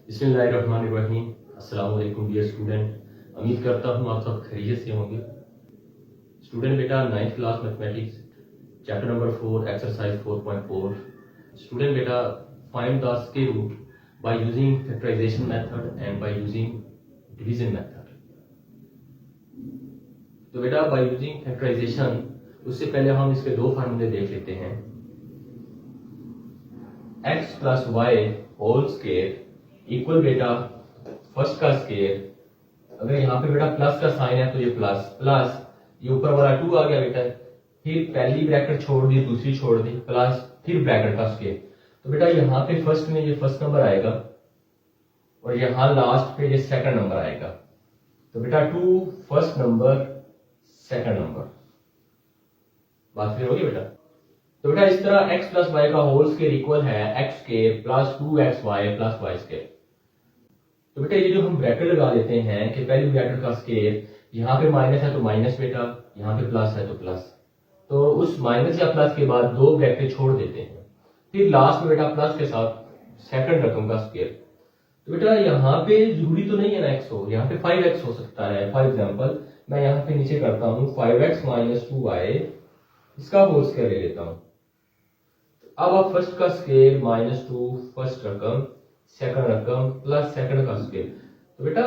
बिस्मिल्लाहिर्रहमानिर्रहीम। अस्सलाम वालेकुम डियर स्टूडेंट। उम्मीद करता हूँ आप सब खैरियत से होंगे। स्टूडेंट बेटा 9th class mathematics chapter number 4 exercise 4.4। Student बेटा find the square root by using factorisation method and by using division method. तो बेटा बाय यूजिंग फैक्टराइजेशन, उससे पहले हम इसके दो फार्मूले देख लेते हैं। x plus y whole square equal बेटा फर्स्ट का स्क्वायर, अगर यहाँ पे बेटा प्लस का साइन है तो ये प्लस प्लस, ये ऊपर वाला 2 आ गया बेटा, फिर पहली ब्रैकेट छोड़ दी दूसरी छोड़ दी प्लस फिर ब्रैकेट का स्क्वायर। तो बेटा यहाँ पे फर्स्ट में ये फर्स्ट नंबर आएगा और यहाँ लास्ट पे ये सेकंड नंबर आएगा। तो बेटा 2 फर्स्ट नंबर सेकंड नंबर, बात क्लियर होगी बेटा। तो बेटा इस तरह x प्लस वाई का होल स्क्वायर इक्वल है x square plus 2xy plus y square. तो बेटा ये जो हम ब्रैकेट लगा देते हैं कि पहली ब्रैकेट का स्क्वायर, यहाँ पे माइनस है तो माइनस बेटा, यहाँ पे प्लस है तो प्लस, तो उस माइनस या प्लस के बाद दो ब्रैकेट छोड़ देते हैं, फिर लास्ट में बेटा प्लस के साथ सेकंड रकम का स्क्वायर। तो बेटा यहाँ पे जरूरी तो नहीं है ना x हो, यहाँ पे 5x हो सकता है। फॉर एग्जाम्पल मैं यहाँ पे नीचे करता हूँ 5x माइनस 2y, इसका होल स्क्वायर ले लेता हूँ। अब आप फर्स्ट का स्क्वायर माइनस 2 फर्स्ट रकम सेकंड रकम प्लस सेकंड का स्क्वायर, तो बेटा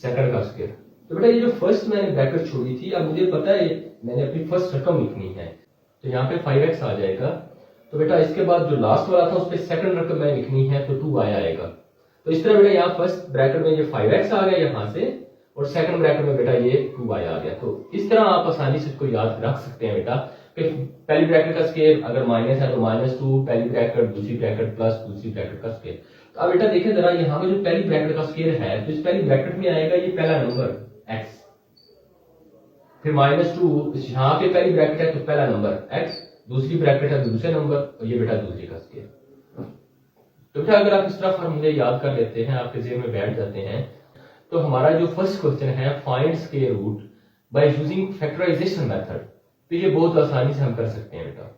सेकंड का स्क्वायर। तो बेटा ये जो फर्स्ट मैंने ब्रैकेट छोड़ी थी, अब मुझे पता है मैंने अपनी फर्स्ट रकम लिखनी है, तो यहाँ पे 5x आ जाएगा। तो बेटा इसके बाद जो लास्ट वाला था उस पर सेकंड रकम मैंने लिखनी है तो 2y आएगा। तो इस तरह बेटा यहाँ फर्स्ट ब्रैकेट में ये 5x आ गया यहाँ से, और सेकंड ब्रैकेट में बेटा ये 2y आ गया। तो इस तरह आप आसानी से इसको याद रख सकते हैं बेटा कि पहली ब्रैकेट का स्क्वायर अगर माइनस है तो -2 पहली ब्रैकेट, दूसरी ब्रैकेट प्लस दूसरी ब्रैकेट का स्क्वायर। तो अब बेटा देखिए जरा, यहाँ पे जो पहली ब्रैकेट का स्क्वायर है तो इस पहली ब्रैकेट में आएगा ये पहला नंबर x, फिर -2 यहाँ पे पहली ब्रैकेट है तो पहला नंबर x, दूसरी ब्रैकेट है तो दूसरे नंबर, और ये बेटा दूसरी का स्क्वायर। तो बेटा अगर आप इस तरह फॉर्मूले याद कर लेते हैं, आपके जेब में बैठ जाते हैं, तो हमारा जो फर्स्ट क्वेश्चन है find square root by using factorisation method, तो ये बहुत आसानी से हम कर सकते हैं बेटा।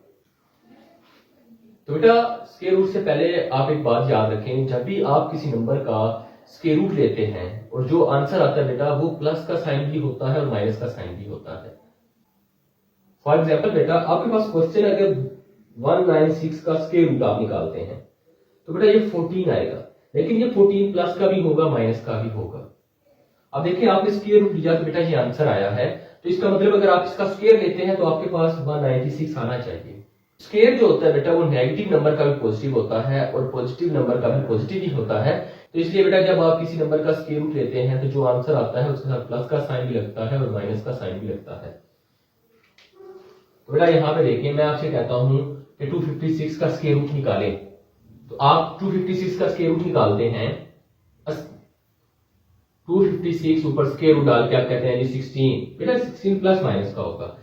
तो बेटा स्क्वायर रूट से पहले आप एक बात याद रखें, जब भी आप किसी नंबर का स्क्वायर रूट लेते हैं और जो आंसर आता है बेटा वो प्लस का साइन भी होता है और माइनस का साइन भी होता है। फॉर एग्जाम्पल बेटा आपके पास क्वेश्चन है अगर 196 का स्क्वायर रूट आप निकालते हैं तो बेटा ये 14 आएगा, लेकिन ये 14 प्लस का भी होगा माइनस का भी होगा। अब देखिए आपने स्क्वायर रूट लिया तो बेटा ये आंसर आया है, तो इसका मतलब अगर आप इसका स्क्वायर लेते हैं तो आपके पास 196 आना चाहिए। स्क्वायर जो होता है बेटा वो नेगेटिव नंबर का भी पॉजिटिव होता है और पॉजिटिव नंबर का भी पॉजिटिव ही होता है। तो इसलिए बेटा जब आप किसी नंबर का स्क्वायर रूट लेते हैं तो जो आंसर आता है उसके साथ प्लस का साइन भी लगता है और माइनस का साइन भी लगता है। तो बेटा यहाँ पे देखिए मैं आपसे कहता हूँ कि 256 का स्क्वायर रूट निकालें, तो आप 256 का स्क्वायर रूट निकालते हैं, 256 ऊपर स्क्वायर रूट डाल के आप कहते हैं जी 16, बेटा 16 प्लस माइनस का होगा।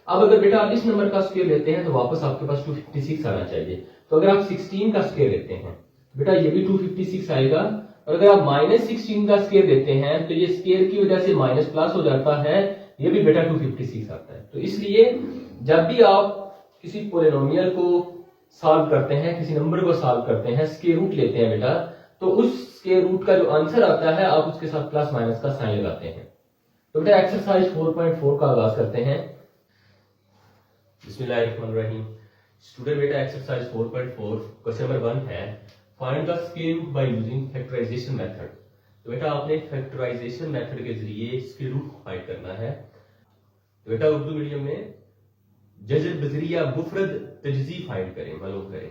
अब अगर बेटा आप इस नंबर का स्क्वायर लेते हैं तो वापस आपके पास 256 आना चाहिए। तो अगर आप 16 का स्क्वायर लेते हैं तो बेटा ये भी 256 आएगा, और अगर आप -16 का स्क्वायर लेते हैं तो ये स्क्वायर की वजह से माइनस प्लस हो जाता है, ये भी बेटा 256 आता है। तो इसलिए जब भी आप किसी पोलिनोमियल को सॉल्व करते हैं, किसी नंबर को सॉल्व करते हैं, स्क्वायर रूट लेते हैं बेटा, तो उस स्क्वायर रूट का जो आंसर आता है आप उसके साथ प्लस माइनस का साइन लगाते हैं। तो बेटा एक्सरसाइज 4.4 का आगाज करते हैं। बिस्मिल्लाहिर्रहमानिर्रहीम। स्टूडेंट बेटा एक्सरसाइज 4.4 क्वेश्चन नंबर 1 है find the square root by using factorisation method. तो बेटा आपने फैक्टराइजेशन मेथड के जरिए स्क्वायर रूट फाइंड करना है। तो बेटा उर्दू मीडियम में जजर बजरिया मुफरद तजजी फाइंड करें, मालूम करें।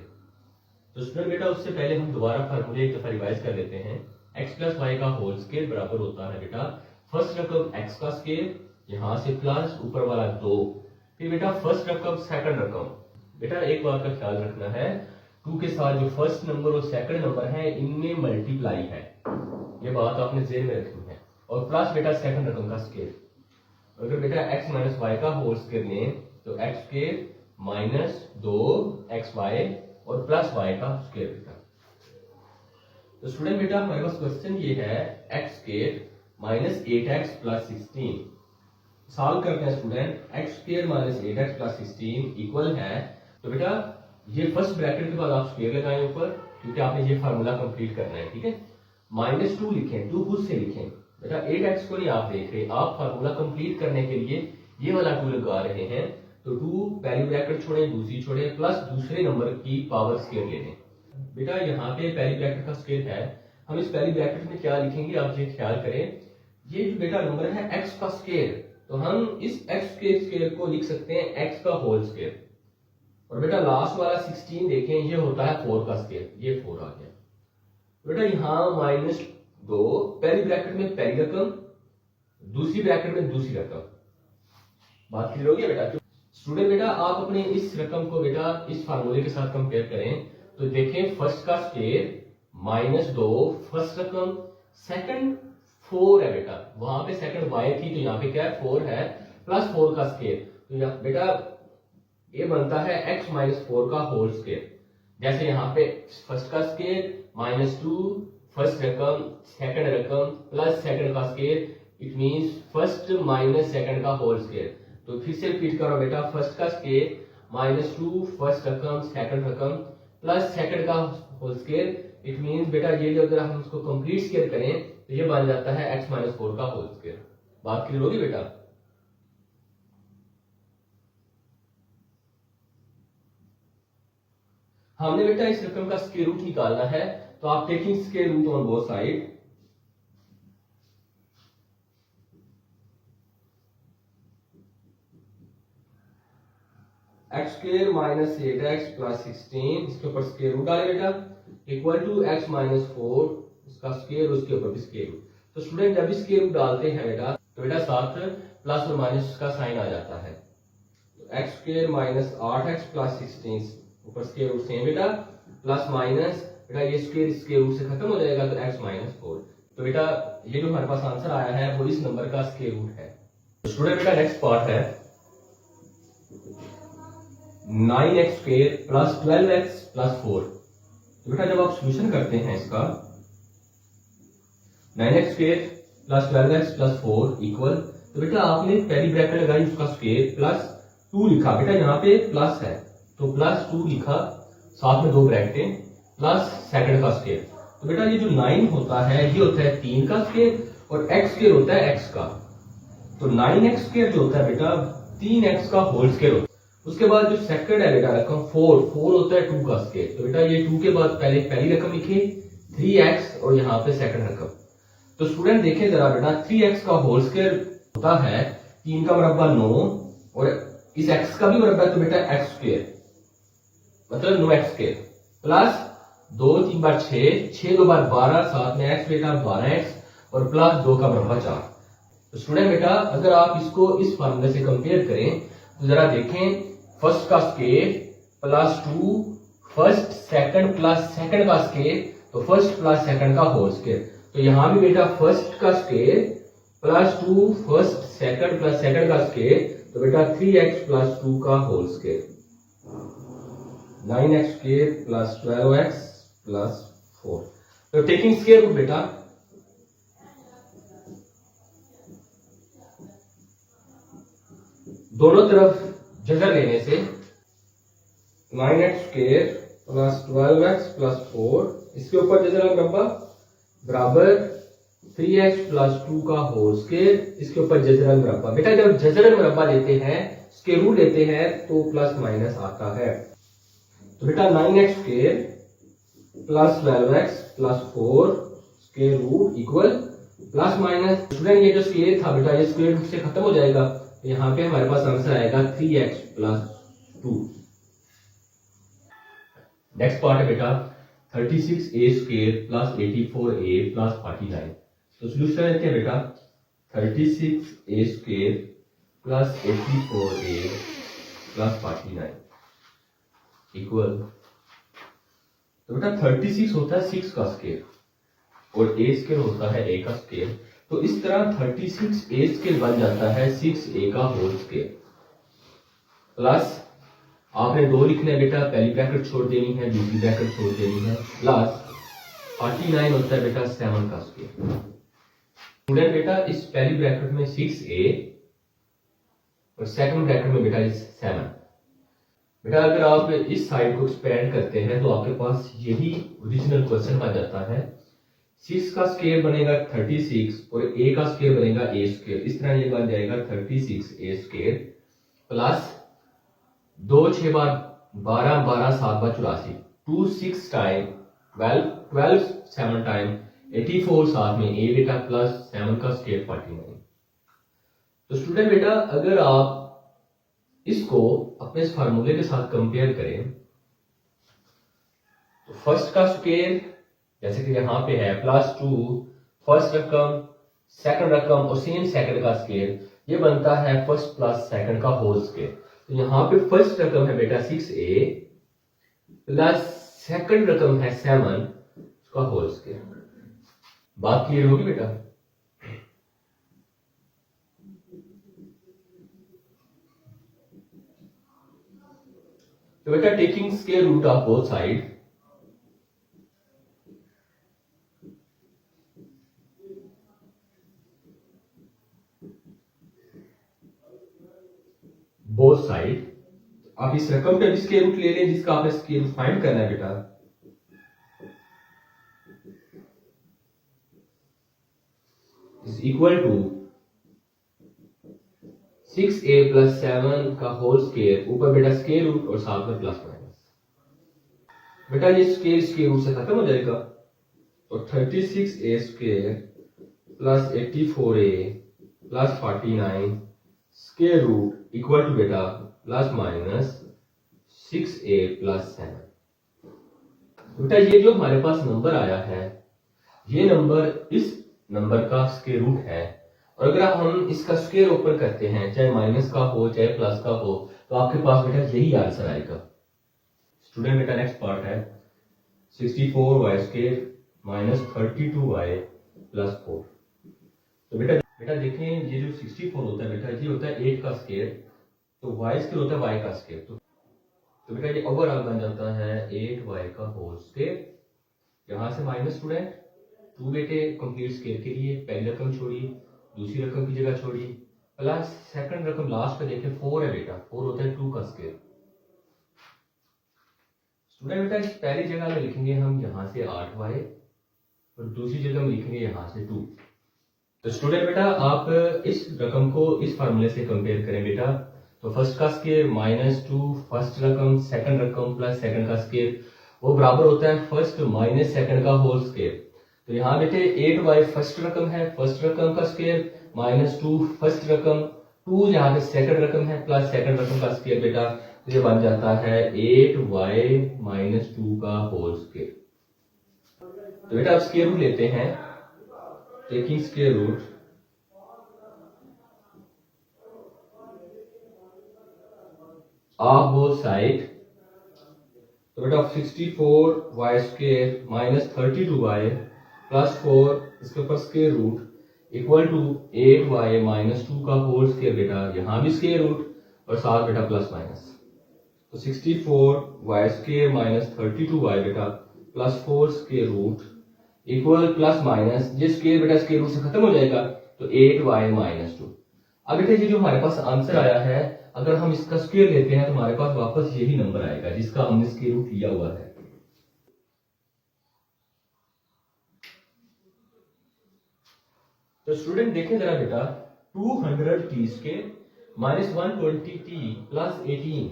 तो स्टूडेंट बेटा उससे पहले हम दोबारा फार्मूले एक दफा रिवाइज कर लेते हैं। x प्लस वाई का होल स्क्वायर बराबर होता है बेटा फर्स्ट रकम x का स्क्वायर, यहाँ से प्लस ऊपर वाला 2, फिर बेटा फर्स्ट रकम सेकंड रकम। बेटा एक बात का ख्याल रखना है, 2 के साथ जो फर्स्ट नंबर और सेकंड नंबर है इनमें मल्टीप्लाई है, ये बात आपने जेहन में रखनी है, और प्लस बेटा सेकंड रकम का स्क्वायर। अगर बेटा x माइनस वाई का होल स्क्वायर लें तो x स्क्वायर माइनस 2xy और प्लस y का स्क्वायर बेटा। तो स्टूडेंट बेटा हमारे पास क्वेश्चन ये है x square minus 8x plus 16। Solve करते हैं student, x square minus 8x plus 16 equal है, तो बेटा ये फर्स्ट ब्रैकेट के बाद आप स्क्वायर लगाएं ऊपर, क्योंकि आपने ये फार्मूला कंप्लीट करना है, ठीक है। -2 लिखें, 2 खुद से लिखें बेटा। 8x को नहीं आप देख रहे, आप फार्मूला कंप्लीट करने के लिए ये वाला 2 लगा रहे हैं। तो 2 पहली ब्रैकेट छोड़े, दूसरी छोड़े, प्लस दूसरे नंबर की पावर स्क्वायर ले लें बेटा। यहाँ पे पहली ब्रैकेट का स्क्वायर है, हम इस पहली ब्रैकेट में क्या लिखेंगे आप ये ख्याल करें। ये जो बेटा नंबर है x का स्क्वायर, तो हम इस x के स्क्वायर को लिख सकते हैं x का होल स्क्वायर। और बेटा लास्ट वाला 16 देखें, ये होता है 4 का स्क्वायर, ये 4 आ गया बेटा। यहाँ -2 पहली ब्रैकेट में पहली रकम, दूसरी ब्रैकेट में दूसरी रकम। बात क्लियर हो गई बेटा। स्टूडेंट बेटा आप अपने इस रकम को बेटा इस फार्मूले के साथ कंपेयर करें तो देखें फर्स्ट का स्क्वायर -2 फर्स्ट रकम, सेकंड 4 है बेटा, वहां पे सेकंड y थी तो यहाँ पे क्या है 4 है, प्लस 4 का स्क्वायर। तो यहाँ बेटा ये बनता है x - 4 का होल स्क्वायर। जैसे यहाँ पे फर्स्ट का स्क्वायर -2 फर्स्ट रकम, सेकंड रकम, प्लस सेकंड का square, it means first minus second का होल स्क्वायर। तो फिर से रिपीट करो बेटा, फर्स्ट का स्क्वायर -2 फर्स्ट रकम, सेकंड रकम, प्लस सेकंड का होल स्क्वायर, इट मींस बेटा ये जो अगर हम इसको कंप्लीट स्क्वायर करें तो ये बन जाता है x - 4 का होल स्क्वायर। बात क्लियर होगी बेटा। हमने बेटा इस रकम का स्क्वायर रूट निकालना है, तो आप taking square root on both side, x square -8x plus 16, इसके ऊपर स्क्वायर रूट डाले बेटा, इक्वल टू x - 4 इसका स्क्वायर, उसके ऊपर भी स्क्वायर रूट। तो स्टूडेंट जब भी स्क्वायर रूट डालते हैं बेटा तो बेटा साथ प्लस और माइनस का साइन आ जाता है। तो x स्क्वायर -8x प्लस 16 ऊपर स्क्वायर रूट सेम बेटा, प्लस माइनस बेटा ये स्क्वायर रूट से खत्म हो जाएगा तो x - 4। तो बेटा ये जो हमारे पास आंसर आया है वो इस नंबर का स्क्वायर रूट है। तो स्टूडेंट बेटा नेक्स्ट पार्ट है 9x square plus 12x plus 4। तो बेटा जब आप सॉल्यूशन करते हैं इसका 9x square plus 12x plus 4 equal, तो बेटा आपने पहली ब्रैकेट लगाई उसका स्क्वायर प्लस 2 लिखा बेटा, यहाँ पे प्लस है तो प्लस 2 लिखा, साथ में 2 ब्रैकेटें प्लस सेकंड का स्क्वायर। तो बेटा ये जो 9 होता है ये होता है 3 का स्क्वायर और x स्क्वायर होता है x का। तो 9x स्क्वायर जो होता है बेटा 3x का होल स्क्वायर होता है। उसके बाद जो सेकंड है बेटा रकम 4 होता है 2 का स्क्वायर। तो बेटा ये 2 के बाद पहले पहली रकम लिखे 3x और यहाँ पे सेकंड रकम। तो स्टूडेंट देखें जरा बेटा 3x का होल स्क्वायर होता है 3 का मरब्बा 9 और इस x का भी मरब्बा, तो बेटा x स्क्वायर मतलब 9x स्क्वायर प्लस 2 3 बार 6 2 बार 12, साथ में x बेटा 12x और प्लस 2 का मरब्बा 4। तो स्टूडेंट बेटा अगर आप इसको इस फार्मूले से कंपेयर करें तो जरा देखें फर्स्ट का square plus 2 first second plus second का स्क्वायर, तो फर्स्ट प्लस सेकंड का होल स्क्वायर। तो यहां भी बेटा फर्स्ट का square plus 2 first second plus second का स्क्वायर, तो बेटा 3x प्लस 2 का whole square, 9x square plus 12x plus 4। तो टेकिंग स्क्वायर रूट बेटा दोनों तरफ जजर लेने से 9x square plus 12x plus 4, इसके ऊपर जजर मरब्बा बराबर 3x प्लस 2 का होल स्क्वायर, इसके ऊपर जजर मरब्बा। बेटा जब जजर मरब्बा लेते हैं स्क्वायर रूट लेते हैं तो प्लस माइनस आता है। तो बेटा 9x square plus 12x plus 4 square root equal plus minus. Student ये जो स्क्वायर था बेटा ये स्क्वायर रूट से खत्म हो जाएगा, यहाँ पे हमारे पास आंसर आएगा 3x प्लस 2। नेक्स्ट पार्ट है बेटा 36a square plus 84a plus 49। तो सोल्यूशन लेते हैं बेटा 36a square plus 84a plus 49 equal, तो बेटा 36 होता है 6 का स्क्वायर और a स्क्वायर होता है a का स्क्वायर। तो इस तरह 36a स्क्वायर बन जाता है 6a का होल स्क्वायर प्लस आपने 2 लिखना है बेटा, पहली ब्रैकेट छोड़ देनी है, दूसरी ब्रैकेट छोड़ देनी है, प्लस 49 होता है बेटा 7 का स्क्वायर। स्टूडेंट बेटा इस पहली ब्रैकेट में 6a और सेकंड ब्रैकेट में बेटा 7। बेटा अगर आप इस साइड को एक्सपेंड करते हैं तो आपके पास यही ओरिजिनल क्वेश्चन आ जाता है 6 का स्क्वायर बनेगा 36 और a का स्क्वायर बनेगा a स्क्वायर। इस तरह ये बन जाएगा 36a स्क्वायर प्लस 2 6 बार 12 12 7 बार 84 2 6 टाइम 12 12 7 टाइम 84 साथ में a बेटा प्लस 7 का स्क्वायर 49। तो स्टूडेंट बेटा अगर आप इसको अपने इस फार्मूले के साथ कंपेयर करें तो फर्स्ट का स्क्वायर जैसे कि यहां पे है +2 फर्स्ट रकम सेकंड रकम और सेम सेकंड का स्क्वायर ये बनता है फर्स्ट प्लस सेकंड का होल स्क्वायर। तो यहां पे फर्स्ट रकम है बेटा 6a प्लस सेकंड रकम है 7 उसका होल स्क्वायर। बात क्लियर होगी बेटा? तो बेटा taking square root of both side both side आप इस रकम पे भी स्क्वायर रूट ले लें जिसका आपने स्क्वायर रूट फाइंड करना है बेटा। Is equal to 6a plus 7 का होल स्क्वायर ऊपर बेटा स्क्वायर रूट और साथ में प्लस माइनस। बेटा ये स्क्वायर रूट से खत्म हो जाएगा तो 36a square plus 84a plus 49 square root equal to बेटा प्लस माइनस 6a प्लस 7। बेटा ये जो हमारे पास नंबर आया है ये नंबर इस नंबर का स्क्वायर रूट है और अगर हम इसका स्क्वायर ऊपर करते हैं चाहे माइनस का हो चाहे प्लस का हो तो आपके पास बेटा यही आंसर आएगा। स्टूडेंट बेटा नेक्स्ट पार्ट है 64y square minus 32y plus 4। तो बेटा देखें ये जो 64 होता है बेटा ये होता है 8 का स्क्वायर तो y स्क्वायर होता है y का स्क्वायर। तो बेटा ये ओवरऑल बन जाता है 8y का होल स्क्वायर। यहां से माइनस स्टूडेंट 2 बेटे कंप्लीट स्क्वायर के लिए पहली रकम छोड़ी दूसरी रकम की जगह छोड़ी प्लस सेकंड रकम लास्ट पे देखें 4 है बेटा 4 होता है 2 का स्क्वायर। स्टूडेंट बेटा इस पहली जगह में लिखेंगे हम यहां से 8y और दूसरी जगह में लिखेंगे यहां से 2। तो स्टूडेंट बेटा आप इस रकम को इस फार्मूले से कंपेयर करें बेटा तो फर्स्ट का स्क्वायर -2 फर्स्ट रकम सेकंड रकम प्लस सेकंड का स्क्वायर वो बराबर होता है फर्स्ट माइनस सेकंड का होल स्क्वायर। तो यहाँ बेटे 8y फर्स्ट रकम है फर्स्ट रकम का स्क्वायर -2 फर्स्ट रकम 2 यहाँ पे सेकंड रकम है प्लस सेकंड रकम का स्क्वायर बेटा तो ये बन जाता है 8y - 2 का होल स्क्वायर। तो बेटा आप स्क्वायर रूट लेते हैं taking square root of both side. तो बेटा 64y square minus 32y plus 4 इसके ऊपर square root equal to 8y - 2 का होल स्क्वायर बेटा यहां भी स्क्वायर रूट और साथ बेटा प्लस माइनस। तो 64y स्क्वायर माइनस 32y बेटा plus 4 square root equal plus minus ये स्क्वायर बेटा स्क्वायर रूट से खत्म हो जाएगा तो 8y - 2। अब बेटा ये जो हमारे पास आंसर आया है अगर हम इसका स्क्वायर लेते हैं तो हमारे पास वापस यही नंबर आएगा जिसका हमने स्क्वायर रूट लिया हुआ है। तो स्टूडेंट देखें जरा बेटा 200t square minus 120t plus 18।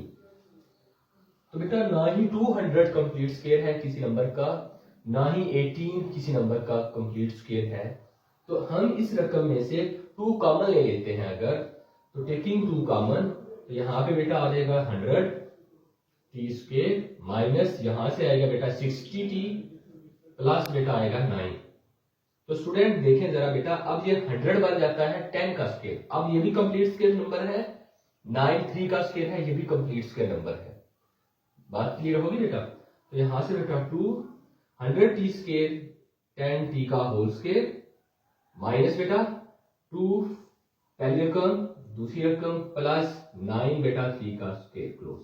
तो बेटा ना ही 200 कंप्लीट स्क्वायर है किसी नंबर का ना ही 18 किसी नंबर का कंप्लीट स्क्वायर है। तो हम इस रकम में से 2 कॉमन ले लेते हैं अगर तो टेकिंग 2 कॉमन तो यहां पे बेटा आ जाएगा 100t स्क्वायर माइनस यहां से आएगा बेटा 60t प्लस बेटा आएगा 9। तो स्टूडेंट देखें जरा बेटा अब ये 100 बन जाता है 10 का स्क्वायर। अब ये भी कंप्लीट स्क्वायर नंबर है 9 3 का स्क्वायर है ये भी कंप्लीट स्क्वायर नंबर है। बात क्लियर होगी बेटा? तो यहां से बेटा 200t स्क्वायर 10t का होल स्क्वायर माइनस बेटा 2 पहली रकम दूसरी रकम प्लस 9 बेटा 3 का स्क्वायर क्लोज।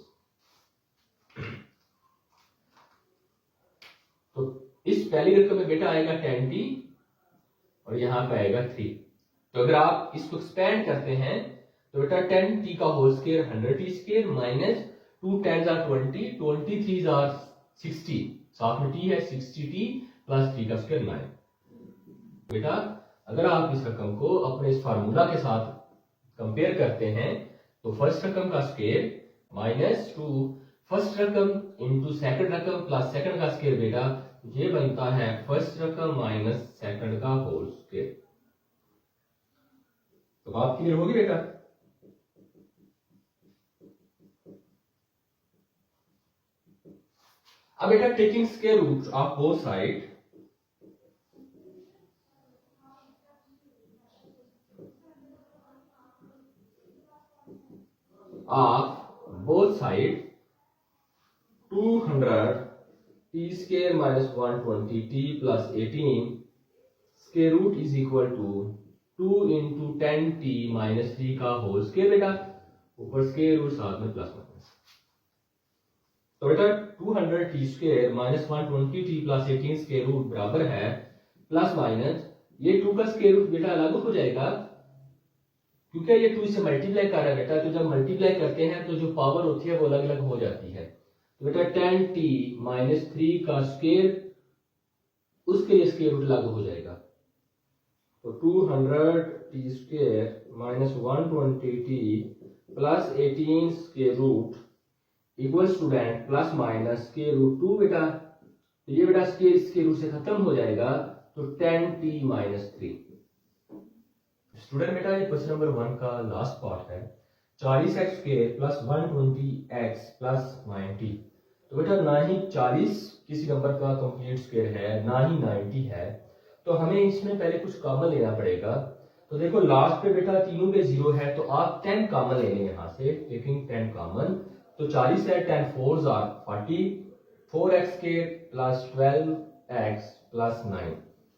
तो इस पहली रकम में बेटा आएगा 10t और यहां पे आएगा 3। तो अगर आप इसको एक्सपेंड करते हैं तो बेटा 10t का whole square 100t square minus 2 10s are 20 23s are 60 साथ में t है 60t प्लस 3 का स्क्वायर 9। बेटा अगर आप इस रकम को अपने इस फार्मूला के साथ कंपेयर करते हैं तो फर्स्ट रकम का स्क्वायर माइनस टू फर्स्ट रकम इंटू सेकंड रकम प्लस सेकंड का स्क्वायर बेटा ये बनता है फर्स्ट रकम माइनस सेकंड का होल स्क्वायर। तो बात क्लियर होगी बेटा। अब बेटा taking square root of both side side 200 t square minus 120 t plus 18 square root is equal to 2 into 10 t minus 3 का होल स्क्वायर बेटा ऊपर स्क्वायर रूट साथ में प्लस माइनस। तो बेटा 200 t square minus 120 t plus 18 square root बराबर है plus minus ये 2 का स्क्वायर रूट बेटा अलग हो जाएगा क्योंकि ये 2 से मल्टीप्लाई कर रहा है बेटा। तो जब मल्टीप्लाई करते हैं तो जो पावर होती है वो अलग अलग हो जाती है। तो बेटा 10t माइनस 3 का स्क्वायर उसके लिए स्क्वायर रूट लागू हो जाएगा। तो 200t square minus 120t plus 18 square root equal student plus minus square root 2 बेटा। तो ये बेटा स्क्वायर रूट से खत्म हो जाएगा तो 10t माइनस 3। स्टूडेंट बेटा ये क्वेश्चन नंबर 1 का लास्ट पार्ट है 40x square plus 120x plus 90। तो बेटा ना ही 40 किसी नंबर का कंप्लीट स्क्वायर है ना ही 90 है तो हमें इसमें पहले कुछ कॉमन लेना पड़ेगा। तो देखो लास्ट पे बेटा तीनों पे 0 है तो आप 10 कॉमन ले लें यहां से टेकिंग 10 कॉमन। तो 40 है 10 4s are 40 4x square plus 12x plus 9।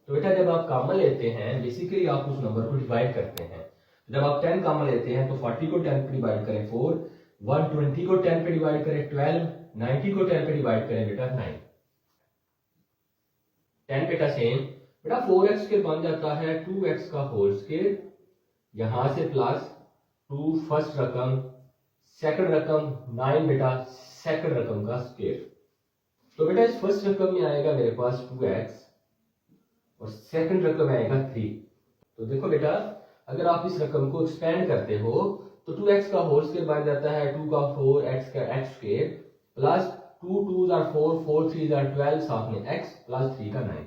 तो बेटा जब आप कॉमन लेते हैं बेसिकली आप उस नंबर को डिवाइड करते हैं। जब आप 10 कॉमन लेते हैं तो 40 को 10 पे डिवाइड करें 4 120 को 10 पे डिवाइड करें 12 90 को 10 पे डिवाइड करें बेटा 9 10 बेटा सेम बेटा 4x के बन जाता है 2x का होल स्क्वायर यहां से प्लस 2 फर्स्ट रकम सेकंड रकम 9 बेटा सेकंड रकम का स्क्वायर। तो बेटा इस फर्स्ट रकम में आएगा मेरे पास 2x और सेकंड रकम आएगा 3। तो देखो बेटा अगर आप इस रकम को एक्सपेंड करते हो तो 2x का होल स्क्वायर बन जाता है 2 का 4x का x square plus 2 2s are 4 4 3s are 12 साथ में x प्लस 3 का 9।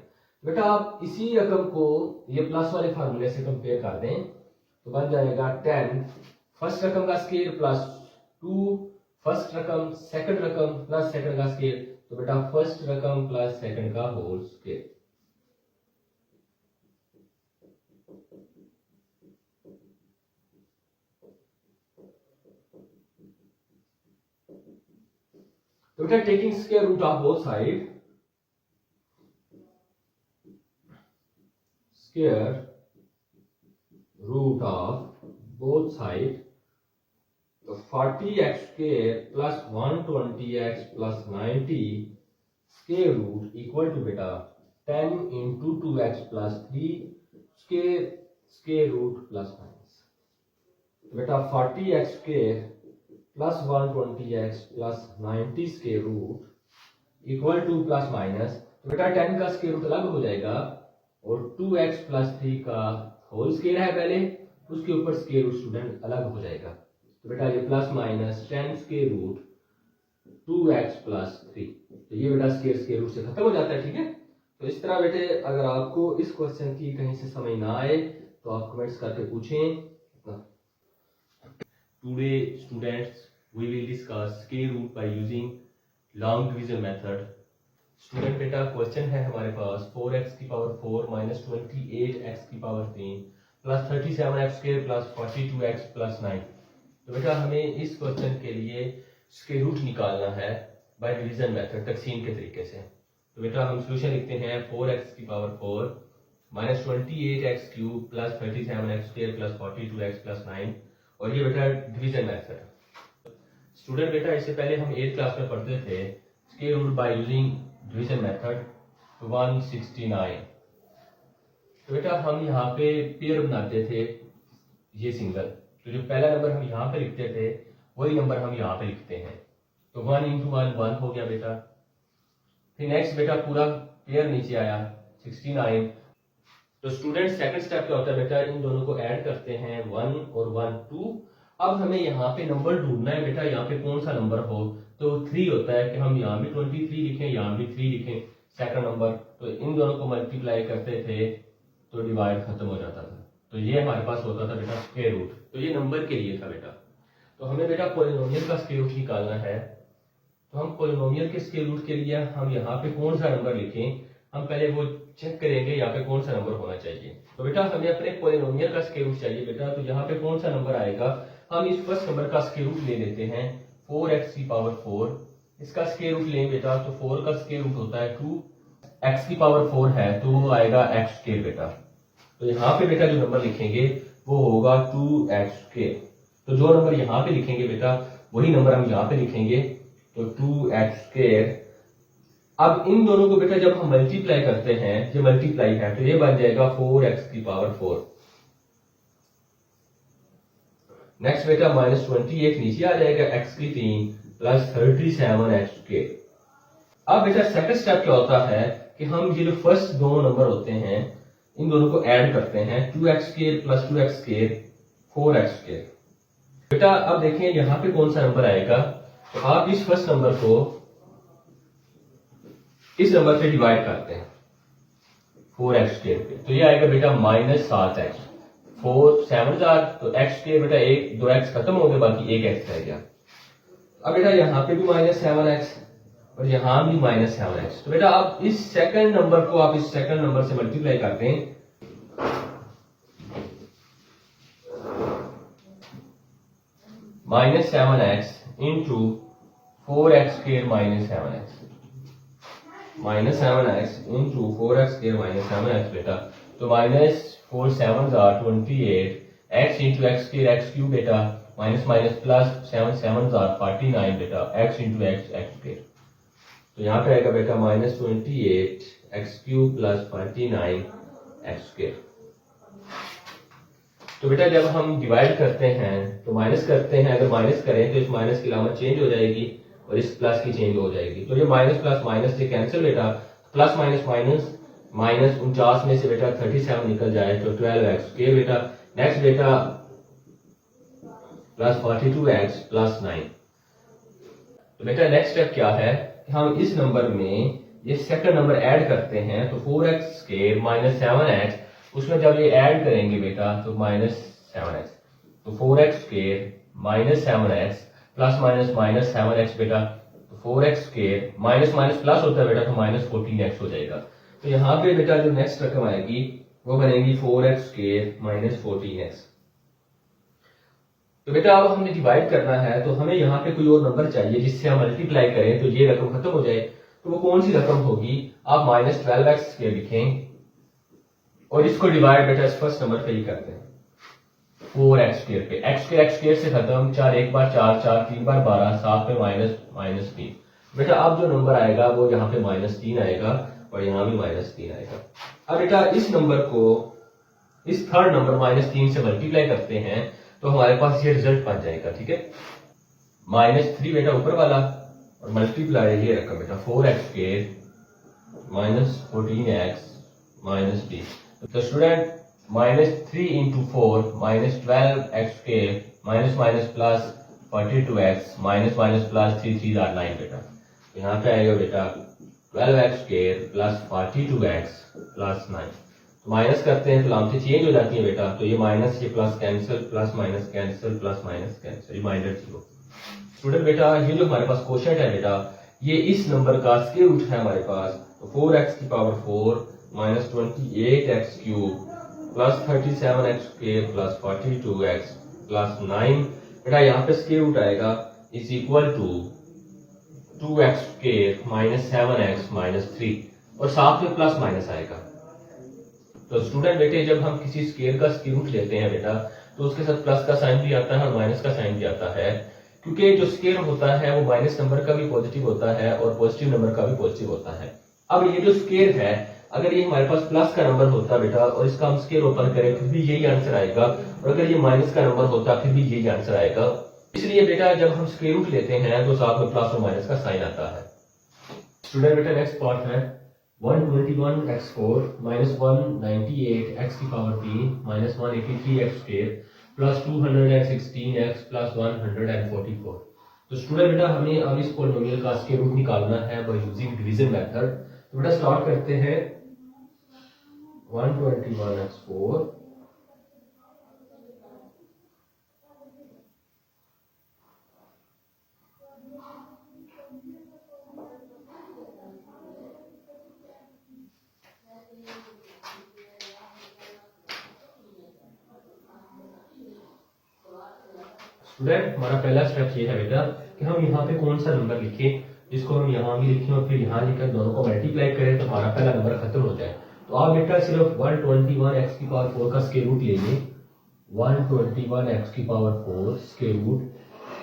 बेटा आप इसी रकम को ये प्लस वाले फार्मूले से कंपेयर कर दें तो बन जाएगा 10 फर्स्ट रकम का स्क्वायर प्लस 2 फर्स्ट रकम सेकंड रकम प्लस सेकंड का स्क्वायर। तो बेटा फर्स्ट रकम प्लस सेकंड का होल स्क्वायर। तो बेटा taking square root of both side square root of both side तो 40x square plus 120x plus 90 square root equal to बेटा 10 into 2x plus 3 square root plus minus. तो बेटा 40x square plus 120x plus 90 square root equal two plus minus. तो बेटा 10 का square root अलग हो जाएगा और 2x प्लस 3 का होल स्क्वायर है पहले उसके ऊपर स्क्वायर रूट स्टूडेंट अलग हो जाएगा। तो बेटा ये plus minus 10 square root 2x plus 3। तो ये बेटा स्क्वायर रूट से खत्म हो जाता है। ठीक है तो इस तरह बेटे अगर आपको इस क्वेश्चन की कहीं से समझ ना आए तो आप कमेंट्स करके पूछें। Today students we will discuss square root by using long division method। Student बेटा क्वेश्चन है हमारे पास 4x की पावर 4 माइनस 28x की power 3 plus 37x square plus 42x plus 9। तो बेटा हमें इस क्वेश्चन के लिए स्क्वायर रूट निकालना है बाय डिवीजन मेथड तकसीम के तरीके से। तो बेटा हम सॉल्यूशन लिखते हैं 4x की power 4 minus 28x cube plus 37x square plus 42x plus 9 और ये बेटा डिवीजन मेथड। स्टूडेंट बेटा इससे पहले हम 8th क्लास में पढ़ते थे square root by using division method 169। तो बेटा हम यहाँ पे पेयर बनाते थे ये सिंगल। तो जो पहला नंबर हम यहाँ पे लिखते थे वही नंबर हम यहाँ पे लिखते हैं। तो 1 इंटू 1 1 हो गया बेटा। फिर नेक्स्ट बेटा पूरा पेयर नीचे आया 69। तो तो स्टूडेंट सेकंड स्टेप क्या होता है बेटा, इन दोनों को ऐड करते हैं 1 और 1 2। अब हमें यहाँ पे नंबर ढूंढना है बेटा, यहाँ पे कौन सा नंबर हो, तो 3 होता है कि हम यहाँ भी 23 लिखें, यहाँ भी 3 लिखें सेकंड नंबर। तो इन दोनों को मल्टीप्लाई करते थे तो डिवाइड खत्म हो जाता था, तो ये हमारे पास होता था बेटा स्क्वायर रूट। तो ये नंबर के लिए था बेटा। तो हमें बेटा पॉलिनोमियल का स्क्वायर रूट निकालना है। तो हम पॉलिनोमियल के स्क्वायर रूट के लिए हम यहाँ पे कौन सा नंबर लिखें, हम पहले वो चेक करेंगे यहाँ पे कौन सा नंबर होना चाहिए। तो बेटा हमें अपने पॉलिनोमियल का स्क्वायर रूट चाहिए बेटा, तो यहाँ पे कौन सा नंबर आएगा, हम इस फर्स्ट नंबर का स्क्वायर रूट ले लेते हैं 4x की पावर 4। इसका स्क्वायर रूट लें बेटा, तो 4 का स्क्वायर रूट होता है 2, x की पावर 4 है तो वो आएगा x स्क्वायर बेटा। तो यहाँ पे बेटा जो नंबर लिखेंगे वो होगा 2x स्क्वायर। तो जो नंबर यहाँ पे लिखेंगे बेटा वही नंबर हम यहाँ पे लिखेंगे, तो 2x स्क्वायर। अब इन दोनों को बेटा जब हम मल्टीप्लाई करते हैं, ये मल्टीप्लाई है तो ये बन जाएगा 4x की पावर 4। नेक्स्ट बेटा -28 नीचे आ जाएगा, x की 3 प्लस 37x स्क्वायर। अब बेटा सेकंड स्टेप क्या होता है कि हम ये जो फर्स्ट दो नंबर होते हैं इन दोनों को ऐड करते हैं, 2x square plus 2x square 4x square. बेटा अब देखें यहाँ पे कौन सा नंबर आएगा, तो आप इस फर्स्ट नंबर को इस नंबर से डिवाइड करते हैं 4x स्क्वायर पे, तो ये आएगा बेटा -7x। 4 7 तो x स्क्वायर बेटा 1 2x खत्म हो गए, बाकी 1x रह गया। अब बेटा यहाँ पे भी -7x और यहाँ भी -7x। तो बेटा आप इस सेकंड नंबर को आप इस सेकंड नंबर से मल्टीप्लाई करते हैं, -7x into 4x square -7x, -7x into 4x square -7x बेटा। तो -4 7 28, x into x square x cube बेटा, माइनस माइनस प्लस 7 7 49 बेटा, x इंटू x स्क्वायर। तो यहाँ पे आएगा बेटा -28 x cube plus 49 x square. तो बेटा जब हम डिवाइड करते हैं तो माइनस करते हैं, अगर माइनस करें तो इस माइनस की अलामत चेंज हो जाएगी और इस प्लस की चेंज हो जाएगी। तो ये माइनस प्लस माइनस से कैंसिल बेटा, प्लस माइनस माइनस माइनस 49 में से बेटा 37 निकल जाए तो 12x स्क्वायर बेटा। नेक्स्ट बेटा प्लस 42x प्लस 9। तो बेटा नेक्स्ट स्टेप क्या है, हम इस नंबर में ये सेकंड नंबर ऐड करते हैं, तो 4x स्क्वायर -7x, उसमें जब ये ऐड करेंगे बेटा तो -7x, तो 4x square -7x plus minus -7x बेटा, तो 4x square minus minus plus होता है बेटा तो -14x हो जाएगा। तो यहाँ पे बेटा जो नेक्स्ट रकम आएगी वो बनेगी 4x स्क्वायर -14x। तो बेटा अब हमने डिवाइड करना है तो हमें यहाँ पे कोई और नंबर चाहिए जिससे हम मल्टीप्लाई करें तो ये रकम खत्म हो जाए। तो वो कौन सी रकम होगी, आप -12x स्क्वायर लिखें और इसको डिवाइड बेटा इस फर्स्ट नंबर पे ही करते हैं 4x स्क्वायर पे। x स्क्वायर से खत्म, 4 एक बार 4 4 3 बार 12, 7 पे -3 बेटा। अब जो नंबर आएगा वो यहाँ पे -3 आएगा और यहाँ भी -3 आएगा। अब बेटा इस नंबर को इस थर्ड नंबर -3 से मल्टीप्लाई करते हैं तो हमारे पास ये रिजल्ट बन जाएगा, ठीक है। -3 बेटा ऊपर वाला और मल्टीप्लाई ये रकम बेटा 4x स्क्वायर -14x -b। तो student -3 into 4 -12x square minus minus plus 42x minus minus plus 3 3 9 बेटा। यहाँ पे आएगा बेटा 12x square plus 42x plus 9। तो माइनस करते हैं तो लामतें चेंज हो जाती है बेटा, तो ये माइनस ये plus cancel, plus minus cancel, plus minus cancel, reminder 0। Student बेटा ये जो हमारे पास क्वेश्चन है बेटा, ये इस नंबर का स्क्वायर रूट है हमारे पास, तो 4x की power 4 -28x cube plus 37x square plus 42x plus 9 बेटा। यहाँ पे स्क्वायर रूट आएगा is equal to 2x square -7x -3 और साथ में प्लस माइनस आएगा। तो स्टूडेंट बेटे जब हम किसी स्क्वायर का स्क्वायर रूट लेते हैं बेटा तो उसके साथ प्लस का साइन भी आता है और माइनस का साइन भी आता है, क्योंकि जो स्क्वायर होता है वो माइनस नंबर का भी पॉजिटिव होता है और पॉजिटिव नंबर का भी पॉजिटिव होता है। अब ये जो स्क्वायर है अगर ये हमारे पास प्लस का नंबर होता बेटा और इसका हम स्क्वायर ओपन करें फिर भी यही आंसर आएगा, और अगर ये माइनस का नंबर होता फिर भी यही आंसर आएगा। इसलिए बेटा जब हम स्क्वायर रूट लेते हैं तो साथ में प्लस और माइनस का साइन आता है। स्टूडेंट बेटा नेक्स्ट पार्ट है 121x4 माइनस 198x की power 3 minus 183x square plus 216x plus 144। तो स्टूडेंट बेटा हमें अब इस पॉलिनोमियल का स्क्वायर रूट निकालना है बाय यूजिंग डिवीजन मेथड। तो बेटा स्टार्ट करते हैं। 121x4 स्टूडेंट हमारा पहला स्टेप ये है बेटा कि हम यहाँ पे कौन सा नंबर लिखें जिसको हम यहाँ भी लिखें और फिर यहाँ लिखकर दोनों को मल्टीप्लाई करें तो हमारा पहला नंबर खत्म हो जाए। तो आप बेटा सिर्फ 121x की पावर 4 का स्क्वायर रूट लेंगे। 121x की पावर 4 स्क्वायर रूट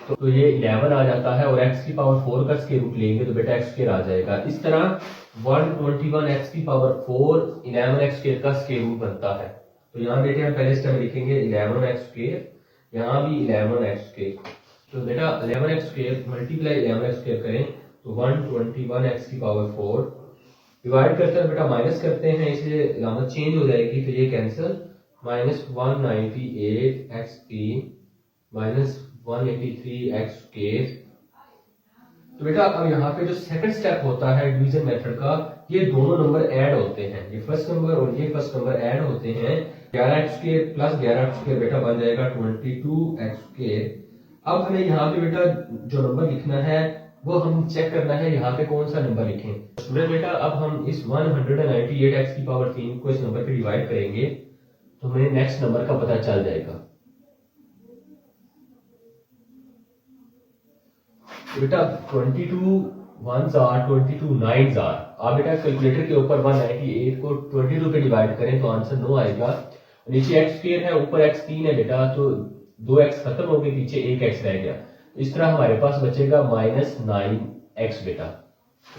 तो ये 11 आ जाता है और x की पावर 4 का स्क्वायर रूट लेंगे तो बेटा x स्क्वायर आ जाएगा। इस तरह 121x की पावर 4 11x स्क्वायर का स्क्वायर रूट बनता है। तो यहाँ बेटे हम पहले स्टेप लिखेंगे 11x स्क्वायर, यहाँ भी 11x स्क्वायर। तो बेटा 11x square multiply 11x square करें तो 121x की पावर 4 डिवाइड करते हैं बेटा माइनस करते हैं, इसलिए अलामत चेंज हो जाएगी तो ये cancel. Minus 198x3 minus 183x square. तो बेटा अब यहाँ पे जो सेकंड स्टेप होता है डिवीजन मेथड का, ये दोनों नंबर ऐड होते हैं, ये फर्स्ट नंबर और ये फर्स्ट नंबर ऐड होते हैं। 11x square plus 11x square बेटा बन जाएगा 22x स्क्वायर। अब हमें यहाँ पे बेटा जो नंबर लिखना है वो हम चेक करना है यहाँ पे कौन सा नंबर लिखें। स्टूडेंट बेटा अब हम इस 198x की पावर 3 को इस नंबर पे डिवाइड करेंगे तो हमें नेक्स्ट नंबर का पता चल जाएगा। बेटा 22 1s are 22 9s are। आप बेटा कैलकुलेटर के ऊपर 198 को 22 पे डिवाइड करें तो आंसर 9 आएगा। नीचे x स्क्वायर है ऊपर x 3 है बेटा तो 2x खत्म हो गए, पीछे 1x रह गया। इस तरह हमारे पास बचेगा -9x बेटा।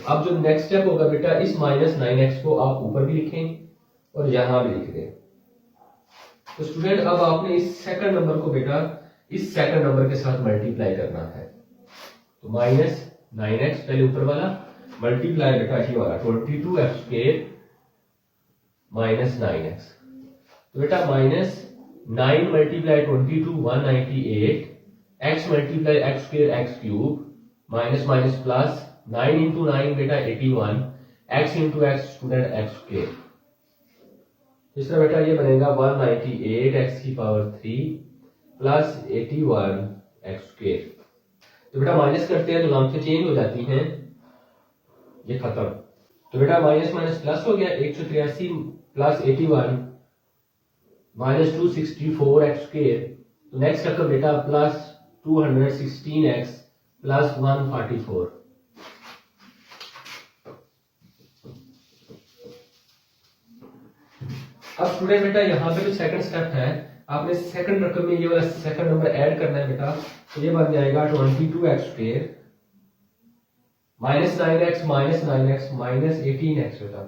अब जो नेक्स्ट स्टेप होगा बेटा इस -9x को आप ऊपर भी लिखें और यहां भी लिख दें। तो स्टूडेंट अब आपने इस सेकंड नंबर को बेटा इस सेकंड नंबर के साथ मल्टीप्लाई करना है। तो -9x पहले ऊपर वाला मल्टीप्लाई बेटा ये वाला 22x स्क्वायर -9x। तो बेटा -9 multiply 22 198 x multiply x square x cube minus minus plus 9 into 9 बेटा 81 x into x student x square. इस तरह बेटा ये बनेगा 198 x की पावर 3 प्लस 81 x स्क्वायर। तो बेटा माइनस करते हैं तो नाम से चेंज हो जाती हैं, ये खत्म। तो बेटा माइनस माइनस प्लस हो गया 183 प्लस 81 माइनस 264x स्क्वायर। तो नेक्स्ट रकम बेटा प्लस 216x प्लस 144। अब स्टूडेंट बेटा यहाँ पे जो सेकंड स्टेप है आपने सेकंड रकम में ये वाला सेकंड नंबर ऐड करना है बेटा। तो ये बन जाएगा 22x square -9x -9x -18x बेटा।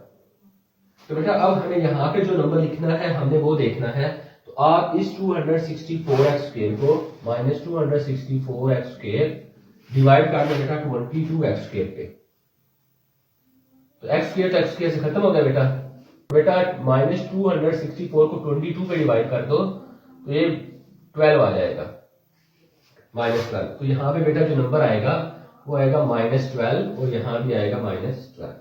तो बेटा अब हमें यहाँ पे जो नंबर लिखना है हमने वो देखना है। तो आप इस 264x स्क्वायर को -264x स्क्वायर डिवाइड कर दो बेटा 22x स्क्वायर पे। तो x स्क्वायर तो x स्क्वायर से खत्म हो गया बेटा। बेटा -264 को 22 पे डिवाइड कर दो तो ये 12 आ जाएगा -12। तो यहाँ पे बेटा जो नंबर आएगा वो आएगा -12 और यहाँ भी आएगा -12।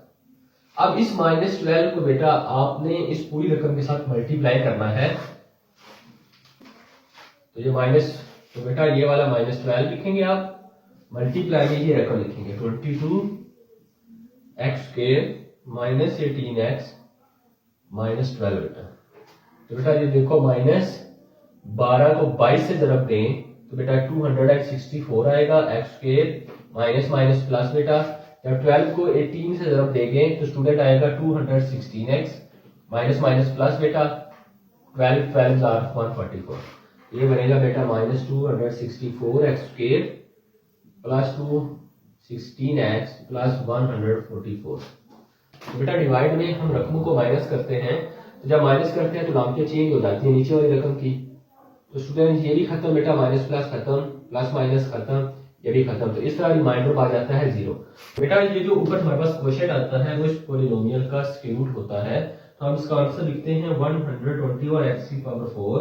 अब इस -12 को बेटा आपने इस पूरी रकम के साथ मल्टीप्लाई करना है। तो ये तो बेटा ये वाला -12 लिखेंगे आप, मल्टीप्लाई में ये रकम लिखेंगे 22x स्क्वायर -18x -12 बेटा। तो बेटा ये देखो -12 को 22 से जरब दें तो बेटा 264 आएगा x square minus minus plus बेटा। जब 12 को 18 से जरब देंगे तो स्टूडेंट आएगा 216x माइनस माइनस प्लस बेटा 12 12 आर 144। ये बनेगा बेटा -264x square plus 216x plus 144। तो बेटा डिवाइड में हम रकमों को माइनस करते हैं, तो जब माइनस करते हैं तो नाम चेंज हो जाती है नीचे वाली रकम की। तो स्टूडेंट ये भी खत्म बेटा, माइनस प्लस खत्म, प्लस माइनस खत्म, ये भी खत्म। तो इस तरह रिमाइंडर आ जाता है 0। बेटा ये जो ऊपर हमारे पास क्वेश्चन आता है वो इस पॉलिनोमियल का स्क्वायर रूट होता है, तो हम इसका आंसर लिखते हैं 121x4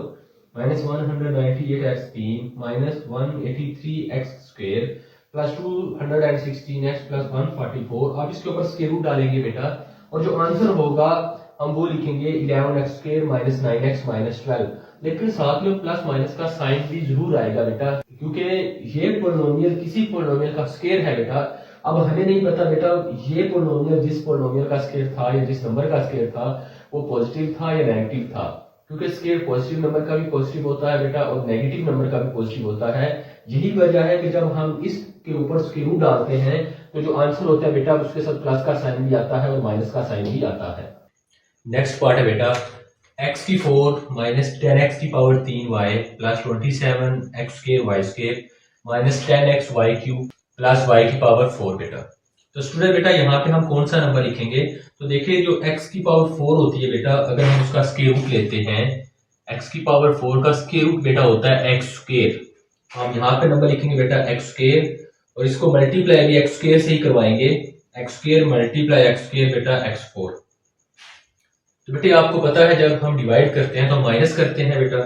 minus 198x3 minus 183x² plus 216x plus 144। आप इसके ऊपर स्क्वायर रूट डालेंगे बेटा, और जो आंसर होगा हम वो लिखेंगे 11x² माइनस 9x माइनस 12। लेकिन साथ में प्लस माइनस का साइन भी जरूर आएगा बेटा, क्योंकि ये पोलिनोमियल किसी पोलिनोमियल का स्क्वायर है बेटा। अब हमें नहीं पता बेटा ये पोलिनोमियल जिस पोलिनोमियल का स्क्वायर था या जिस नंबर का स्क्वायर था वो पॉजिटिव था या नेगेटिव था, क्योंकि स्क्वायर पॉजिटिव नंबर का भी पॉजिटिव होता है बेटा और नेगेटिव नंबर का भी पॉजिटिव होता है। यही वजह है कि जब हम इसके ऊपर स्क्वायर रूट डालते हैं तो जो आंसर होता है बेटा उसके साथ प्लस का साइन भी आता है और माइनस का साइन भी आता है। नेक्स्ट पार्ट है बेटा x4 minus 10x3y plus 27x² minus 10xy³ plus y4 बेटा। तो स्टूडेंट बेटा यहाँ पे हम कौन सा नंबर लिखेंगे, तो देखिए जो x4 होती है बेटा, अगर हम उसका स्क्वायर रूट लेते हैं, x4 का स्क्वायर रूट बेटा होता है x²। हम यहाँ पे नंबर लिखेंगे बेटा x² और इसको मल्टीप्लाई भी x² से ही करवाएंगे, x² मल्टीप्लाई x² बेटा x4। तो बेटे आपको पता है जब हम डिवाइड करते हैं तो माइनस करते हैं बेटा,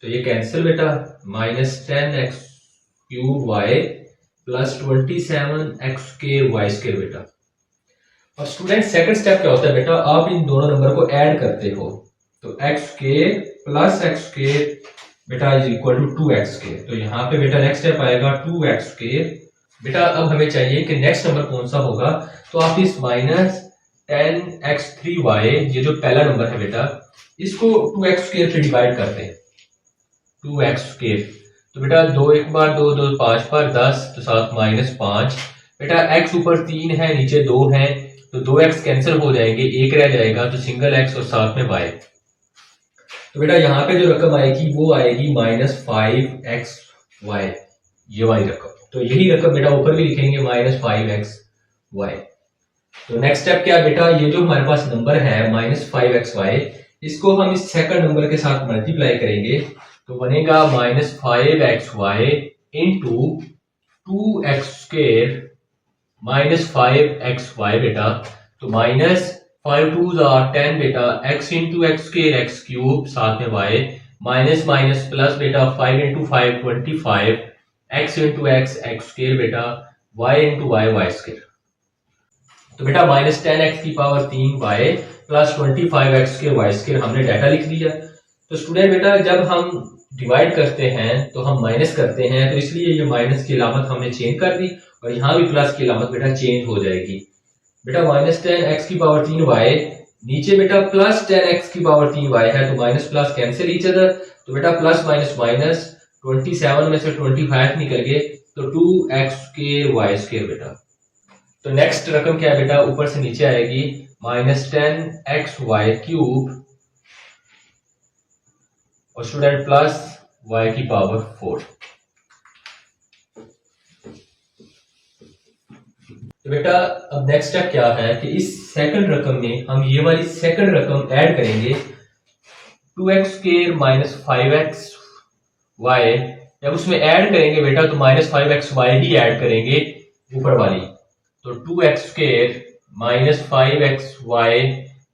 तो ये कैंसिल बेटा, माइनस 10x³ प्लस 27x² बेटा। और स्टूडेंट सेकंड स्टेप क्या होता है बेटा, आप इन दोनों नंबर को ऐड करते हो, तो x² प्लस x² बेटा इज इक्वल टू 2x²। तो यहाँ पे बेटा नेक्स्ट स्टेप आएगा 2x²। बेटा अब हमें चाहिए कि नेक्स्ट नंबर कौन सा होगा, तो आप इस माइनस 10x3y ये जो पहला नंबर है बेटा इसको 2x² से डिवाइड करते हैं, 2x²। तो बेटा 2 1 बार 2 2 5 बार 10, तो साथ -5 बेटा, x ऊपर 3 है नीचे 2 है तो 2x कैंसिल हो जाएंगे, एक रह जाएगा तो सिंगल x और साथ में y। तो बेटा यहाँ पे जो रकम आएगी वो आएगी -5xy, ये वाली रकम। तो यही रकम बेटा ऊपर भी लिखेंगे -5xy। तो नेक्स्ट स्टेप क्या है बेटा, ये जो हमारे पास नंबर है -5xy इसको हम इस सेकंड नंबर के साथ मल्टीप्लाई करेंगे, तो बनेगा -5xy इंटू 2x² -5xy बेटा। तो -5 2s are 10 बेटा, x इंटू x² x³ साथ में y, माइनस माइनस प्लस बेटा 5 into 5 25, x into x x² बेटा, y इंटू y y²। तो बेटा -10x3y प्लस 25x² y² हमने डाटा लिख दिया। तो स्टूडेंट बेटा जब हम डिवाइड करते हैं तो हम माइनस करते हैं, तो इसलिए ये माइनस की अलामत हमने चेंज कर दी और यहाँ भी प्लस की अलामत बेटा चेंज हो जाएगी। बेटा -10x3y नीचे बेटा प्लस 10x3y है तो minus plus cancel each other, तो बेटा प्लस माइनस माइनस 27 में से 25 निकल गए तो 2x² बेटा। तो नेक्स्ट रकम क्या है बेटा, ऊपर से नीचे आएगी -10xy³ और स्टूडेंट प्लस y4। तो बेटा अब नेक्स्ट स्टेप क्या है कि इस सेकंड रकम में हम ये वाली सेकंड रकम ऐड करेंगे, 2x² -5xy। जब उसमें ऐड करेंगे बेटा तो -5xy ही ऐड करेंगे ऊपर वाली, तो 2x² -5xy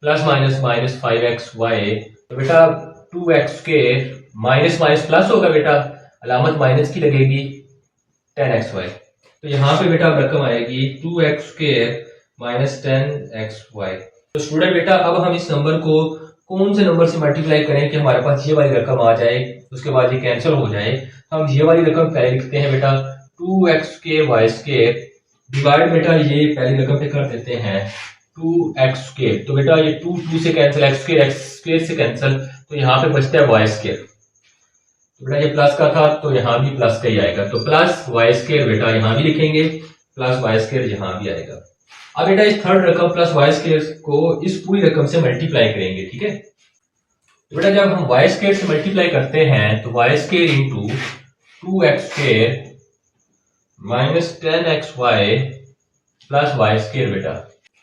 plus minus -5xy। तो बेटा 2x² माइनस माइनस प्लस होगा बेटा, अलामत माइनस की लगेगी 10xy। तो यहाँ पे बेटा रकम आएगी 2x² -10xy। तो स्टूडेंट बेटा अब हम इस नंबर को कौन से नंबर से मल्टीप्लाई करें कि हमारे पास ये वाली रकम आ जाए, उसके बाद ये कैंसिल हो जाए। हम ये वाली रकम पहले लिखते हैं बेटा 2x² डिवाइड बेटा ये पहली रकम पे कर देते हैं 2x²। तो बेटा ये 2 से कैंसिल, x² से कैंसिल, तो यहाँ पे बचता है y²। तो बेटा ये प्लस का था तो यहाँ भी प्लस का ही आएगा, तो प्लस y² बेटा यहाँ भी लिखेंगे, प्लस y² यहाँ भी आएगा। अब बेटा इस थर्ड रकम प्लस y² को इस पूरी रकम से मल्टीप्लाई करेंगे, ठीक है। तो बेटा जब हम y² से मल्टीप्लाई करते हैं तो y² into 2x² -10xy plus y² बेटा।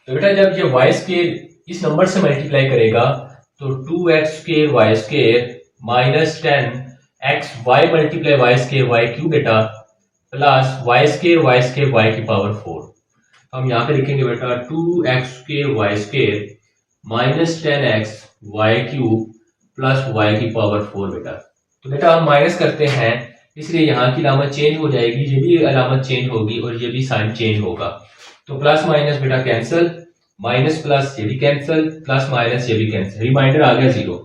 तो बेटा जब ये y² इस नंबर से मल्टीप्लाई करेगा तो 2x² y² -10xy multiply y² y³ बेटा प्लस वाई स्केयर वाई की पावर 4। हम यहाँ पे लिखेंगे बेटा 2x square y square minus 10x y cube plus y की पावर 4 बेटा। तो बेटा हम माइनस करते हैं, इसलिए यहाँ की अलामत चेंज हो जाएगी, ये भी अलामत चेंज होगी और ये भी साइन चेंज होगा। तो प्लस माइनस बेटा कैंसिल, माइनस प्लस ये भी कैंसिल, प्लस माइनस ये भी कैंसिल, रिमाइंडर आ गया 0।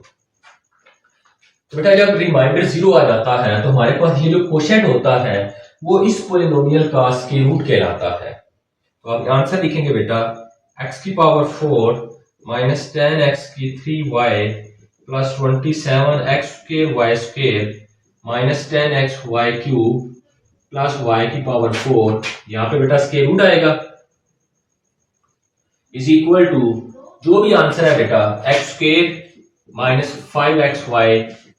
तो बेटा जब रिमाइंडर 0 आ जाता है तो हमारे पास ये जो क्वोशिएंट होता है वो इस पॉलिनोमियल का स्क्वायर रूट कहलाता है। तो आप आंसर लिखेंगे बेटा x की पावर 4 माइनस 10x की 3y plus 27x square y square minus 10x y cube plus y की पावर 4, यहाँ पे बेटा स्क्वायर रूट आएगा, इज इक्वल टू जो भी आंसर है बेटा x square minus 5xy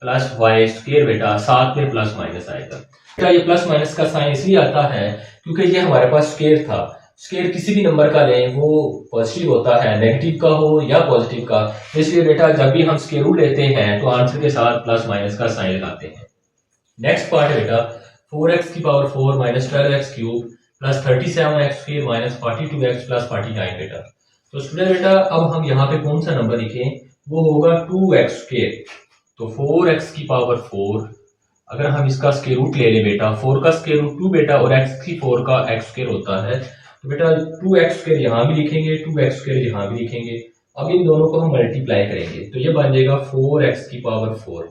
plus y square बेटा साथ में प्लस माइनस आएगा। बेटा ये प्लस माइनस का साइन इसलिए आता है क्योंकि ये हमारे पास स्क्वायर था। स्क्वायर किसी भी नंबर का लें वो पॉजिटिव होता है, नेगेटिव का हो या पॉजिटिव का, इसलिए बेटा जब भी हम स्क्वायर रूट लेते हैं तो आंसर के साथ प्लस माइनस का साइन लगाते हैं। नेक्स्ट पार्ट है बेटा 4x की power 4 minus 12x cube plus 37x square minus 42x plus 49 बेटा। तो स्टूडेंट बेटा अब हम यहाँ पे कौन सा नंबर लिखें, वो होगा 2x स्क्वायर। तो 4x की पावर 4, अगर हम इसका स्क्वायर रूट ले लें बेटा, 4 का स्क्वायर रूट 2 बेटा और x की 4 का x स्क्वायर होता है, तो बेटा 2x स्क्वायर यहाँ भी लिखेंगे, 2x स्क्वायर यहाँ भी लिखेंगे। अब इन दोनों को हम मल्टीप्लाई करेंगे तो ये बन जाएगा 4x की पावर 4।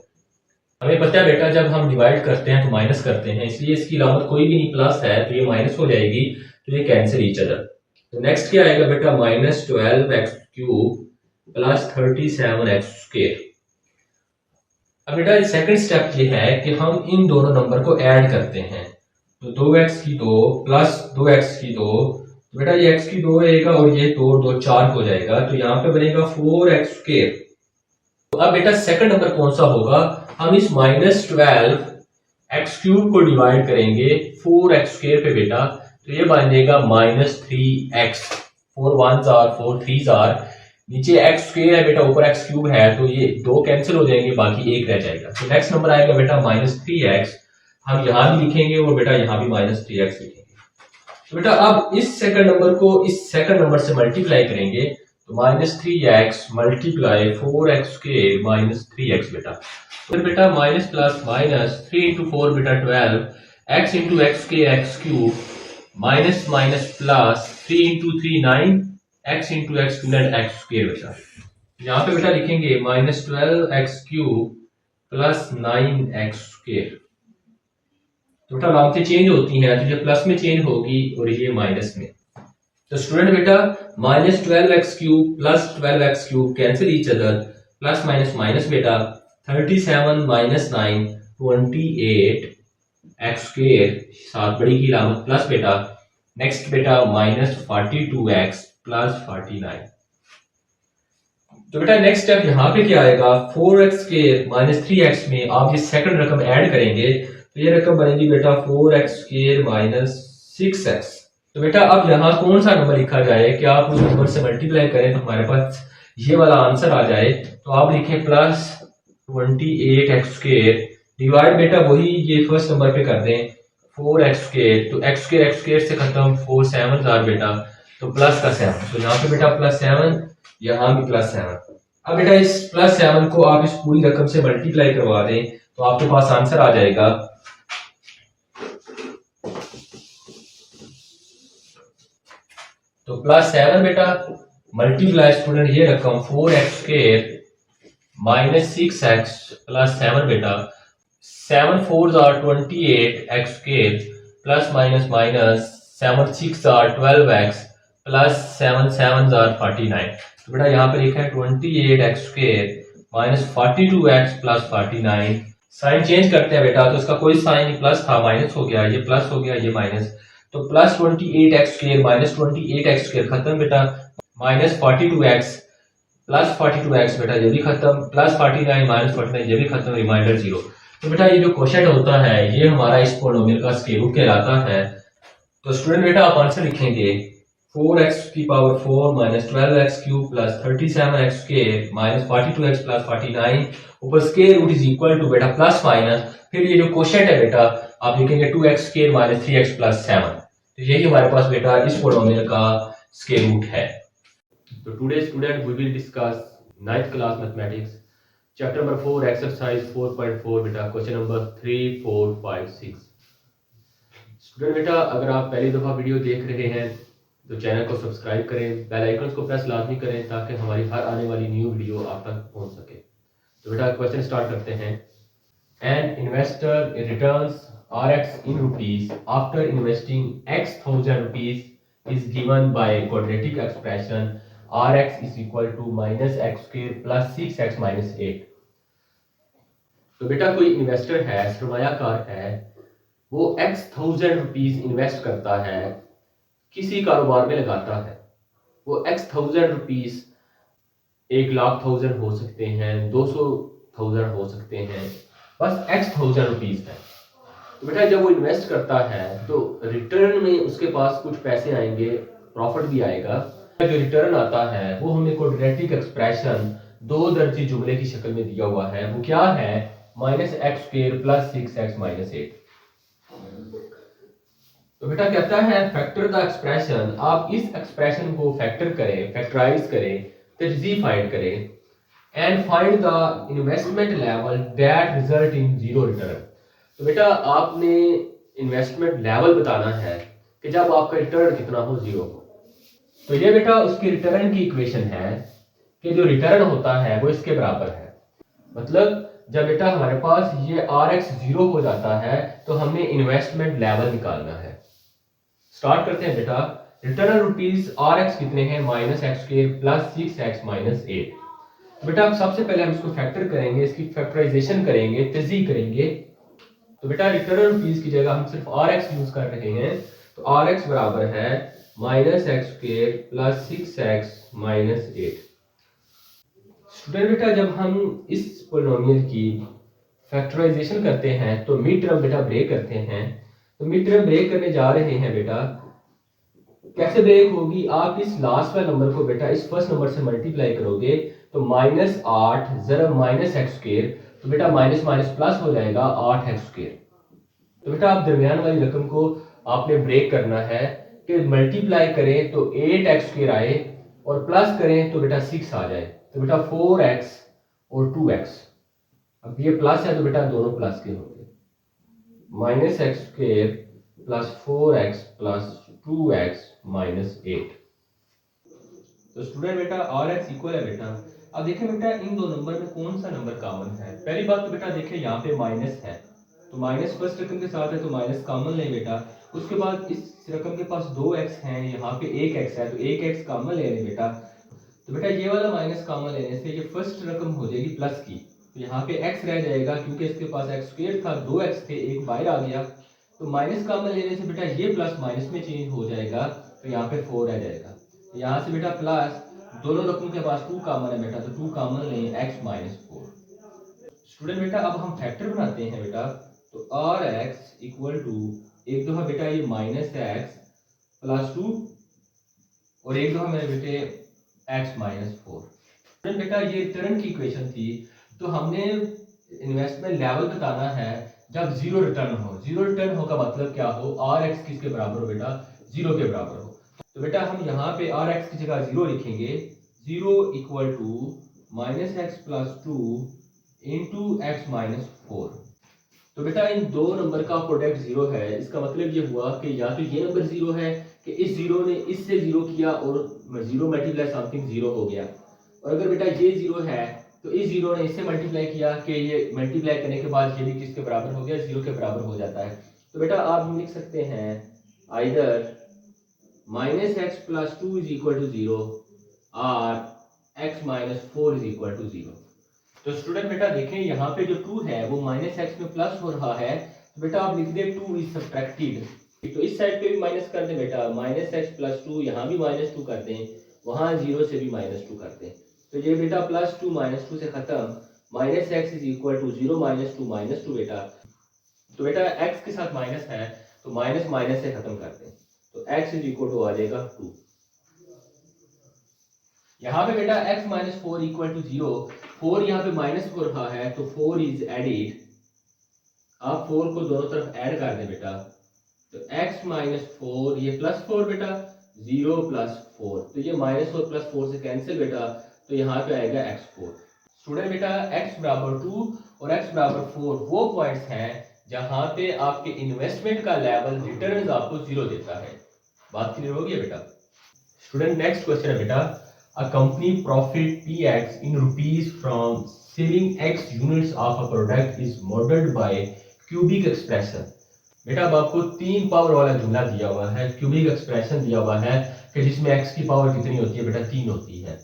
हमें पता है बेटा जब हम डिवाइड करते हैं तो माइनस करते हैं, इसलिए इसकी अलामत कोई भी नहीं प्लस है तो ये माइनस हो जाएगी, तो ये कैंसिल ईच अदर। तो नेक्स्ट क्या आएगा बेटा minus 12x cube plus 37x square. अब बेटा सेकंड स्टेप ये है कि हम इन दोनों नंबर को ऐड करते हैं, तो 2x की 2 प्लस 2x की 2, तो बेटा ये x की 2 रहेगा और ये 2 2 4 हो जाएगा, तो यहाँ पे बनेगा 4x स्क्वायर। तो अब बेटा सेकंड नंबर कौन सा होगा, हम इस माइनस 12 एक्स क्यूब को डिवाइड करेंगे 4x स्क्वायर पे बेटा, तो ये बन जाएगा minus 3x, 4 1s are 4 3s are, नीचे x स्क्वायर है बेटा ऊपर x क्यूब है, तो ये 2 कैंसिल हो जाएंगे, बाकी 1 रह जाएगा। तो नेक्स्ट नंबर आएगा बेटा माइनस 3x, हम यहां भी लिखेंगे और बेटा यहां भी माइनस 3x लिखेंगे। तो बेटा अब इस सेकंड नंबर को इस सेकंड नंबर से मल्टीप्लाई करेंगे, तो minus 3x multiply 4x square minus 3x बेटा। तो बेटा माइनस प्लस माइनस 3 इंटू 4 बेटा 12, x into x square x cube minus minus plus 3 into 3 9, x into x student x square बेटा। यहाँ पे बेटा लिखेंगे minus 12x cube plus 9x square. तो बेटा अलामतें चेंज होती हैं, तो ये प्लस में चेंज होगी और ये माइनस में। तो स्टूडेंट बेटा minus 12x cube plus 12x cube cancel each other, plus minus minus बेटा 37 माइनस 9 28 एक्स स्क्वायर साथ बड़ी की अलामत प्लस बेटा। नेक्स्ट बेटा माइनस 42x प्लस 49। तो बेटा नेक्स्ट स्टेप यहाँ पे क्या आएगा 4x स्क्वायर माइनस 3x में आप ये सेकंड रकम ऐड करेंगे, तो ये रकम बनेगी बेटा 4x स्क्वायर माइनस 6x। तो बेटा अब यहाँ कौन सा नंबर लिखा जाए, क्या आप उस नंबर से मल्टीप्लाई करें तो हमारे पास ये वाला आंसर आ जाए, तो आप लिखें प्लस 28x स्क्वायर डिवाइड बेटा वही ये फर्स्ट नंबर पे कर दें 4x स्क्वायर, तो x स्क्वायर से खत्म 4 7 आर बेटा, तो प्लस का 7, तो यहाँ पे बेटा प्लस 7 यहाँ भी प्लस 7। अब बेटा इस प्लस 7 को आप इस पूरी रकम से मल्टीप्लाई करवा दें तो आपके पास आंसर आ जाएगा। तो प्लस 7 बेटा मल्टीप्लाई स्टूडेंट ये रकम 4x square minus 6x plus 7 बेटा, 7 4s are 28x square plus minus minus 7 6 are 12x plus 7 7s are 49। तो बेटा यहाँ पे लिखा है 28x square minus 42x plus 49। Sign change करते हैं बेटा, तो इसका कोई साइन प्लस था माइनस हो गया, ये प्लस हो गया, ये माइनस, तो plus 28x square minus 28x square खत्म बेटा, माइनस 42x प्लस 42x बेटा ये भी खत्म, प्लस 49 माइनस 49 ये भी खत्म, रिमाइंडर 0। तो बेटा ये जो क्वेश्चन होता है ये हमारा इस पॉलिनोमियल का स्क्वायर रूट कहलाता है। तो स्टूडेंट बेटा आप आंसर लिखेंगे 4x की power 4 minus 12x cube plus 37x square minus 42x plus 49 ऊपर square root is equal to बेटा प्लस माइनस, फिर ये जो क्वेश्चन है बेटा आप लिखेंगे 2x square minus 3x plus 7। तो यही हमारे पास बेटा इस पॉलिनोमियल का स्क्वायर रूट है। तो today student we will discuss 9th class mathematics chapter number 4 exercise 4.4 बेटा क्वेश्चन नंबर 3, 4, 5, 6। स्टूडेंट बेटा अगर आप पहली दफ़ा वीडियो देख रहे हैं तो चैनल को सब्सक्राइब करें, बेल आइकन को प्रेस लाजमी करें ताकि हमारी हर आने वाली न्यू वीडियो आप तक पहुंच सके। तो बेटा क्वेश्चन स्टार्ट करते हैं। An investor returns Rx in rupees after investing x thousand rupees is given by quadratic expression Rx is equal to minus x square plus 6x minus 8। तो बेटा कोई इन्वेस्टर है, सरमायाकार है, वो x थाउजेंड रुपीज इन्वेस्ट करता है, किसी कारोबार में लगाता है। वो x थाउजेंड रुपीज 1,00,000 हो सकते हैं, 200,000 हो सकते हैं, बस x थाउजेंड रुपीज है। तो बेटा जब वो इन्वेस्ट करता है तो रिटर्न में उसके पास कुछ पैसे आएंगे, प्रॉफिट भी आएगा। जो रिटर्न आता है वो हमें क्वाड्रेटिक एक्सप्रेशन दो दर्जी जुमले की शक्ल में दिया हुआ है। वो क्या है? Minus x square plus 6x minus 8। तो बेटा कहता है फैक्टर द एक्सप्रेशन। आप इस एक्सप्रेशन को फैक्टर करें, फैक्टराइज करें, तजज़ी फाइंड करें and find the investment level that result in zero return. तो बेटा आपने इन्वेस्टमेंट लेवल बताना है कि जब आपका रिटर्न कितना हो, जीरो हो। तो ये बेटा उसकी रिटर्न की इक्वेशन है कि जो रिटर्न होता है वो इसके बराबर है। मतलब जब बेटा हमारे पास ये Rx जीरो हो जाता है तो हमने इन्वेस्टमेंट लेवल निकालना है। स्टार्ट करते हैं बेटा। रिटर्न रुपीज Rx कितने हैं? Minus x square plus 6x minus 8। बेटा अब सबसे पहले हम इसको फैक्टर करेंगे, इसकी फैक्टराइजेशन करेंगे, तजज़ी करेंगे। तो बेटा रिटर्न रुपीज की जगह हम सिर्फ Rx यूज कर रहे हैं। तो Rx बराबर है minus x square plus 6x minus 8। Student बेटा जब हम इस पॉलिनोमियल की फैक्टराइजेशन करते हैं तो मिड टर्म बेटा ब्रेक करते हैं। तो मिड टर्म ब्रेक करने जा रहे हैं बेटा। कैसे ब्रेक होगी? आप इस लास्ट वाले नंबर को बेटा इस फर्स्ट नंबर से मल्टीप्लाई करोगे तो माइनस 8 जरा माइनस एक्स स्क्वायर, तो बेटा माइनस माइनस प्लस हो जाएगा 8x स्क्वायर। तो बेटा आप दरमियान वाली रकम को आपने ब्रेक करना है कि मल्टीप्लाई करें तो 8x स्क्वायर आए और प्लस करें तो बेटा 6 आ जाए। तो बेटा 4x और 2x, अब ये प्लस है तो बेटा दोनों प्लस के होंगे। Minus x square plus 4x plus 2x minus 8। तो स्टूडेंट बेटा Rx इक्वल है बेटा। अब देखें बेटा इन दो नंबर में कौन सा नंबर कॉमन है। पहली बात तो बेटा देखें यहाँ पे माइनस है तो माइनस फर्स्ट रकम के साथ है तो माइनस कॉमन लें बेटा। उसके बाद इस रकम के पास 2x हैं, यहाँ पे 1x है तो 1x कॉमन ले लें बेटा। तो बेटा ये वाला माइनस कॉमन लेने से ये फर्स्ट रकम हो जाएगी प्लस की, तो यहाँ पे x रह जाएगा क्योंकि इसके पास x स्क्वायर था, 2x थे, एक बाहर आ गया। तो माइनस कॉमन लेने से बेटा ये प्लस माइनस में चेंज हो जाएगा तो यहाँ पे 4 रह जाएगा। यहाँ से बेटा प्लस दोनों रकम के पास 2 कॉमन है बेटा, तो 2 कॉमन लें x माइनस 4। स्टूडेंट बेटा अब हम फैक्टर बनाते हैं बेटा। तो Rx इक्वल टू एक दफा बेटा ये माइनस x प्लस 2 और एक दफा मेरे बेटे x माइनस 4। स्टूडेंट बेटा ये रिटर्न की इक्वेशन थी तो हमने इन्वेस्टमेंट लेवल बताना है जब जीरो रिटर्न हो। जीरो रिटर्न हो का मतलब क्या हो? Rx किसके बराबर हो बेटा? जीरो के बराबर हो। तो बेटा हम यहाँ पे Rx की जगह जीरो लिखेंगे। Zero equal to minus x plus 2 into x minus 4। तो बेटा इन दो नंबर का प्रोडक्ट जीरो है। इसका मतलब ये हुआ कि या तो ये नंबर जीरो है कि इस जीरो ने इससे जीरो किया और जीरो मल्टीप्लाई समथिंग जीरो हो गया, और अगर बेटा ये जीरो है तो इस जीरो ने इससे मल्टीप्लाई किया कि ये मल्टीप्लाई करने के बाद ये भी किसके बराबर हो गया? जीरो के बराबर हो जाता है। तो बेटा आप लिख सकते हैं either minus x plus 2 is equal to zero और x minus 4 is equal to zero. तो स्टूडेंट बेटा देखें यहाँ पे जो 2 है वो माइनस एक्स में प्लस हो रहा है, तो बेटा आप लिख दे 2 इज सब्ट्रैक्टेड। तो इस साइड पे भी माइनस कर दें बेटा, माइनस एक्स प्लस 2, यहाँ भी माइनस 2 कर दें, वहाँ जीरो से भी माइनस 2 कर दें। तो ये बेटा प्लस 2 माइनस 2 से खत्म, minus x is equal to zero minus 2 बेटा। तो बेटा एक्स के साथ माइनस है तो माइनस माइनस से खत्म कर दें, तो एक्स इज इक्वल टू आ जाएगा 2। यहाँ पे बेटा x माइनस 4 इक्वल टू जीरो, 4 यहाँ पे माइनस हो रहा है तो 4 इज एडिड आप 4 को दोनों तरफ ऐड कर दें बेटा, तो x माइनस 4 ये प्लस 4 बेटा, 0 प्लस 4, तो ये माइनस 4 प्लस 4 से कैंसिल बेटा, तो यहाँ पे आएगा x4। स्टूडेंट बेटा x बराबर 2 और x बराबर 4 वो पॉइंट्स हैं जहां पे आपके इन्वेस्टमेंट का लेवल रिटर्न आपको 0 देता है। बात क्लियर हो गई बेटा। स्टूडेंट नेक्स्ट क्वेश्चन है बेटा, a company profit px in rupees from selling x units of a product is modeled by cubic expression। बेटा अब आपको 3 पावर वाला जुमला दिया हुआ है, क्यूबिक एक्सप्रेशन दिया हुआ है कि जिसमें x की पावर कितनी होती है बेटा, 3 होती है।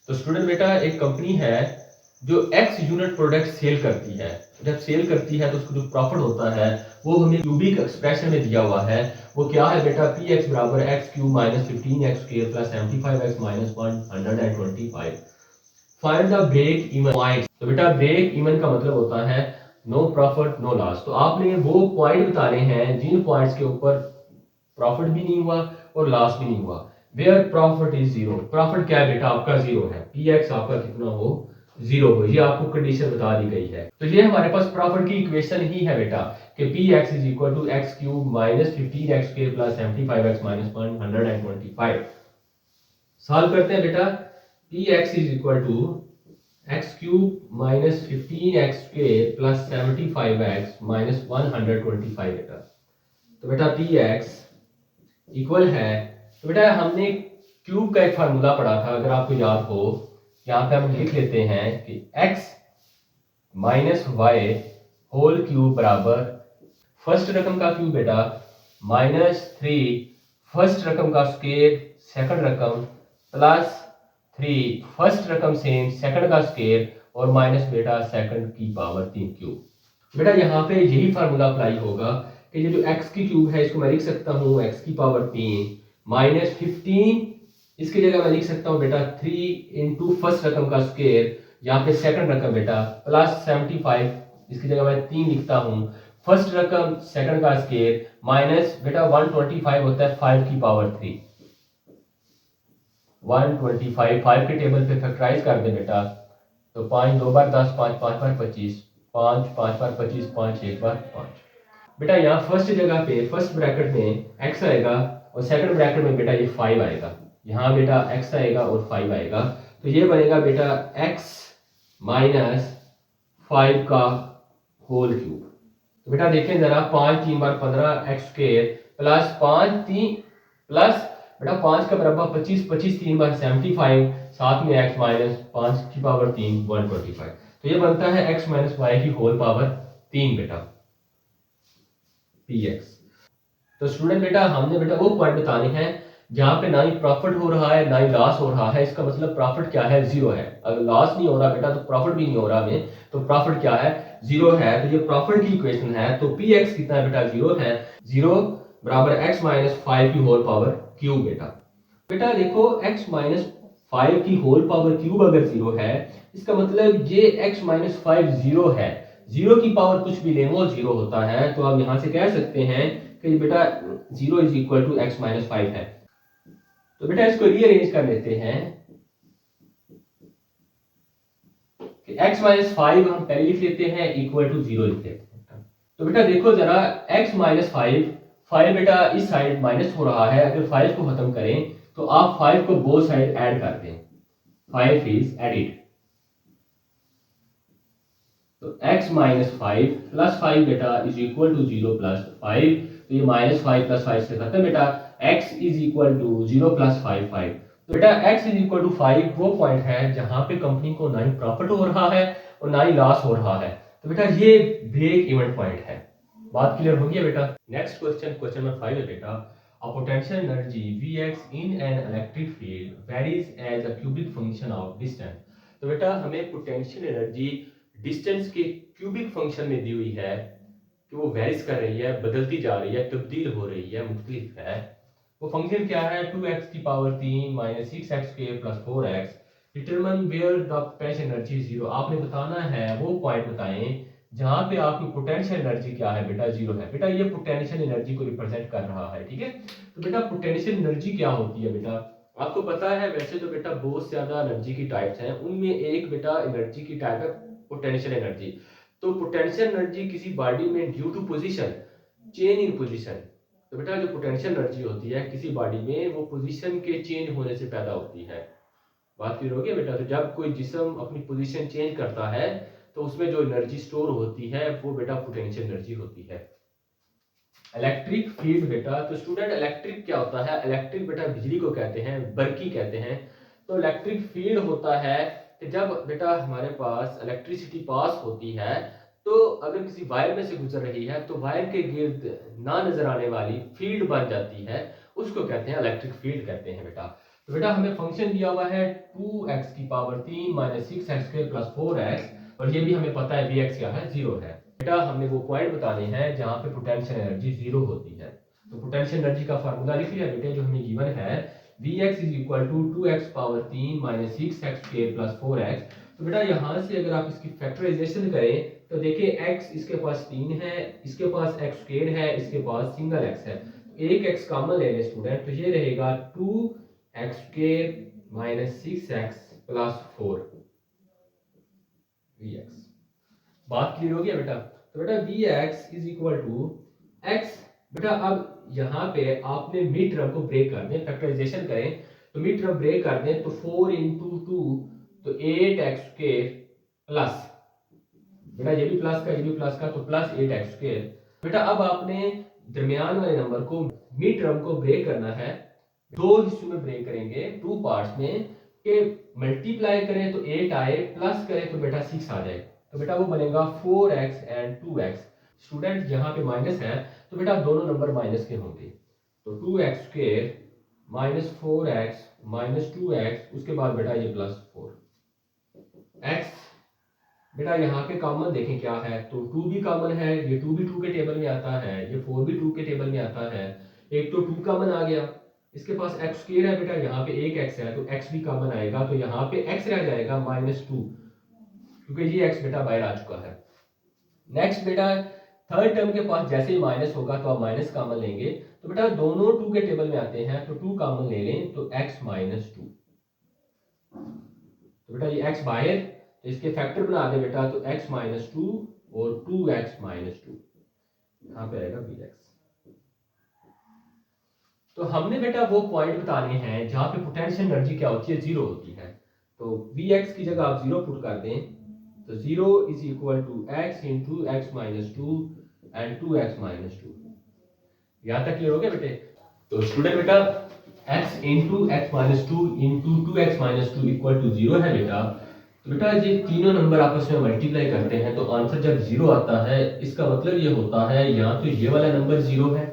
तो स्टूडेंट बेटा एक कंपनी है जो x यूनिट प्रोडक्ट सेल करती है, जब सेल करती है तो उसको जो प्रॉफिट होता है वो हमें क्यूबिक एक्सप्रेशन में दिया हुआ है। वो क्या है बेटा, px बराबर x cube minus 15x square plus 75x minus 125। Find the break even point. तो बेटा ब्रेक इवन का मतलब होता है नो प्रॉफिट नो लॉस। तो आपने वो पॉइंट बताने हैं जिन पॉइंट्स के ऊपर प्रॉफिट भी नहीं हुआ और लॉस भी नहीं हुआ। Where profit is zero, profit क्या है बेटा आपका जीरो है, px आपका कितना हो, जीरो हो, ये आपको कंडीशन बता दी गई है। तो ये हमारे पास प्रॉफिट की इक्वेशन ही है बेटा कि px is equal to x cube minus 15x square plus 75x minus 125। Solve करते हैं बेटा, px is equal to x cube minus 15x square plus 75x minus 125 बेटा। तो बेटा px इक्वल है, तो बेटा हमने क्यूब का एक फार्मूला पढ़ा था अगर आपको याद हो, यहाँ पे हम लिख लेते हैं कि x minus y whole cube बराबर फर्स्ट रकम का क्यूब बेटा माइनस 3 फर्स्ट रकम का स्क्वायर सेकंड रकम प्लस 3 फर्स्ट रकम सेम सेकंड का स्क्वायर और माइनस बेटा सेकंड की पावर 3 क्यूब। बेटा यहाँ पे यही फार्मूला अप्लाई होगा कि ये जो x की क्यूब है इसको मैं लिख सकता हूँ x की पावर 3 माइनस 15, इसकी जगह मैं लिख सकता हूँ बेटा 3 इंटू फर्स्ट रकम का स्क्वायर, यहाँ पे सेकंड रकम बेटा प्लस 75, इसकी जगह मैं 3 लिखता हूँ, फर्स्ट रकम सेकंड का स्क्वायर माइनस बेटा 125 होता है 5 की पावर 3, 125 5 के टेबल पे फैक्टराइज कर दे बेटा, तो 5 2 बार 10 5 5 बार 25, 5 5 बार 25, 5 1 बार 5। बेटा यहाँ फर्स्ट जगह पे फर्स्ट ब्रैकेट में x आएगा और सेकंड ब्रैकेट में बेटा ये 5 आएगा, यहाँ बेटा x आएगा और 5 आएगा, तो ये बनेगा बेटा x माइनस 5 का होल क्यूब। तो बेटा देखें जरा, 5 3 बार 15 x स्क्वायर प्लस 5 3 प्लस बेटा 5 का बराबर 25, 25 3 बार 75, साथ में x माइनस 5 की पावर 3 125, तो ये बनता है x माइनस वाई की होल पावर 3 बेटा px। तो स्टूडेंट बेटा हमने बेटा वो पॉइंट बताने हैं जहां पे ना ही प्रॉफिट हो रहा है ना ही लॉस हो रहा है, इसका मतलब प्रॉफिट क्या है, जीरो है। अगर लॉस नहीं हो रहा बेटा तो प्रॉफिट भी नहीं हो रहा हमें, तो प्रॉफिट क्या है, जीरो है। तो ये प्रॉफिट की इक्वेशन है, तो px कितना है बेटा, जीरो है, जीरो बराबर x माइनस 5 की होल पावर क्यूब बेटा। बेटा देखो x माइनस 5 की होल पावर क्यूब अगर जीरो है, इसका मतलब ये x माइनस 5 जीरो है, जीरो की पावर कुछ भी ले वो जीरो होता है, तो आप यहां से कह सकते हैं कि बेटा zero is equal to x minus 5 है। तो बेटा इसको रीअरेंज कर लेते हैं कि x माइनस 5 हम पहले लिख लेते हैं इक्वल टू जीरो लिख लेते हैं। तो बेटा देखो जरा, x माइनस 5 बेटा इस साइड माइनस हो रहा है, अगर 5 को खत्म करें तो आप 5 को बोथ साइड ऐड कर दें, 5 इज एडिड, तो x माइनस 5 प्लस 5 बेटा इज इक्वल टू 0 प्लस 5, तो ये माइनस 5 प्लस 5 से खत्म बेटा, x is equal to 0 plus 5 5। तो बेटा x इज इक्वल टू 5 वो पॉइंट है जहां पे कंपनी को ना ही प्रॉफिट हो रहा है और ना ही लॉस हो रहा है, तो बेटा ये ब्रेक इवन पॉइंट है। बात क्लियर हो गई है बेटा। नेक्स्ट क्वेश्चन, क्वेश्चन नंबर 5 है बेटा, a potential energy Vx in an electric field varies as a cubic function of distance। तो बेटा हमें पोटेंशियल एनर्जी डिस्टेंस के क्यूबिक फंक्शन में दी हुई है कि वो वेरीज कर रही है, बदलती जा रही है, तब्दील हो रही है, मुख्तलिफ है। वो फंक्शन क्या है, 2x की power 3 minus 6x square plus 4x, determine where the potential energy zero. आपने बताना है वो पॉइंट बताएं जहां पे आपकी पोटेंशियल एनर्जी क्या है बेटा, जीरो है। बेटा ये पोटेंशियल एनर्जी को रिप्रेजेंट कर रहा है, ठीक है। तो बेटा पोटेंशियल एनर्जी क्या होती है बेटा, आपको पता है वैसे तो बेटा बहुत ज्यादा एनर्जी की टाइप्स हैं, उनमें एक बेटा एनर्जी की टाइप है पोटेंशियल एनर्जी। तो पोटेंशियल एनर्जी किसी बॉडी में due to position change in position, तो बेटा जो पोटेंशियल एनर्जी होती है किसी बॉडी में वो पोजीशन के चेंज होने से पैदा होती है। बात क्लियर हो गई बेटा? तो जब कोई जिस्म अपनी पोजीशन चेंज करता है तो उसमें जो एनर्जी स्टोर होती है वो बेटा पोटेंशियल एनर्जी होती है। इलेक्ट्रिक फील्ड बेटा, तो स्टूडेंट इलेक्ट्रिक क्या होता है? इलेक्ट्रिक बेटा बिजली को कहते हैं, बर्की कहते हैं। तो इलेक्ट्रिक फील्ड होता है कि जब बेटा हमारे पास इलेक्ट्रिसिटी पास होती है तो अगर किसी वायर में से गुजर रही है तो वायर के गिर्द ना नजर आने वाली फील्ड बन जाती है, उसको कहते हैं इलेक्ट्रिक फील्ड कहते हैं बेटा। तो बेटा हमें फंक्शन दिया हुआ है 2x की power 3 minus 6x² plus 4x, और ये भी हमें पता है vx क्या है, 0 है। बेटा हमने वो पॉइंट बताने हैं जहां पे पोटेंशियल एनर्जी 0 होती है। तो पोटेंशियल एनर्जी का फार्मूला लिख लिया बेटे जो हमें गिवन है, vx is equal to 2x power 3 minus 6x² plus 4x। तो बेटा यहाँ से अगर आप इसकी फैक्टराइजेशन करें तो देखिए x इसके पास 3 है, इसके पास x² है, इसके पास सिंगल x है, एक x कॉमन ले लें स्टूडेंट, तो ये रहेगा 2x² minus 6x plus 4 vx। बात क्लियर हो गया बेटा? तो बेटा vx is equal to x। बेटा अब यहाँ पे आपने मिड टर्म को ब्रेक कर दें, फैक्टराइजेशन करें तो मिड टर्म ब्रेक कर दें तो 4 इंटू 2 तो 8x² प्लस, बेटा ये भी प्लस का ये भी प्लस का तो प्लस 8x²। बेटा अब आपने दरमियान वाले नंबर को मिड टर्म को ब्रेक करना है, दो हिस्सों में ब्रेक करेंगे, टू पार्ट्स में, कि मल्टीप्लाई करें तो 8 आए, प्लस करें तो बेटा 6 आ जाए, तो बेटा वो बनेगा 4x एंड 2x। स्टूडेंट यहाँ पे माइनस है तो बेटा दोनों नंबर माइनस के होंगे, तो 2x² minus 4x minus 2x, उसके बाद बेटा ये प्लस 4x। बेटा यहाँ पे कॉमन देखें क्या है, तो 2 भी कॉमन है, ये 2 भी 2 के टेबल में आता है, ये 4 भी 2 के टेबल में आता है, एक तो 2 कॉमन आ गया, इसके पास x² है बेटा, यहाँ पे एक x है तो x भी कॉमन आएगा, तो यहाँ पे x रह जाएगा -2, क्योंकि ये x बेटा बाहर आ चुका है। नेक्स्ट बेटा थर्ड टर्म के पास जैसे ही माइनस होगा तो आप माइनस कॉमन लेंगे, तो बेटा दोनों 2 के टेबल में आते हैं तो 2 कॉमन ले लें तो x -2, तो बेटा ये x बाहर, तो इसके फैक्टर बना दे बेटा, तो x -2 और 2x -2, यहाँ पे आएगा vx। तो हमने बेटा वो पॉइंट बताने हैं जहां पे पोटेंशियल एनर्जी क्या होती है, 0 होती है। तो vx की जगह आप 0 पुट कर दें तो 0 is equal to x into x -2 and 2x -2। यहाँ तक क्लियर हो गया बेटे? तो स्टूडेंट बेटा x into x -2 into 2x -2 equal to 0 है बेटा। तो बेटा ये तीनों नंबर आपस में मल्टीप्लाई करते हैं तो आंसर जब 0 आता है, इसका मतलब ये होता है यहाँ तो ये वाला नंबर 0 है,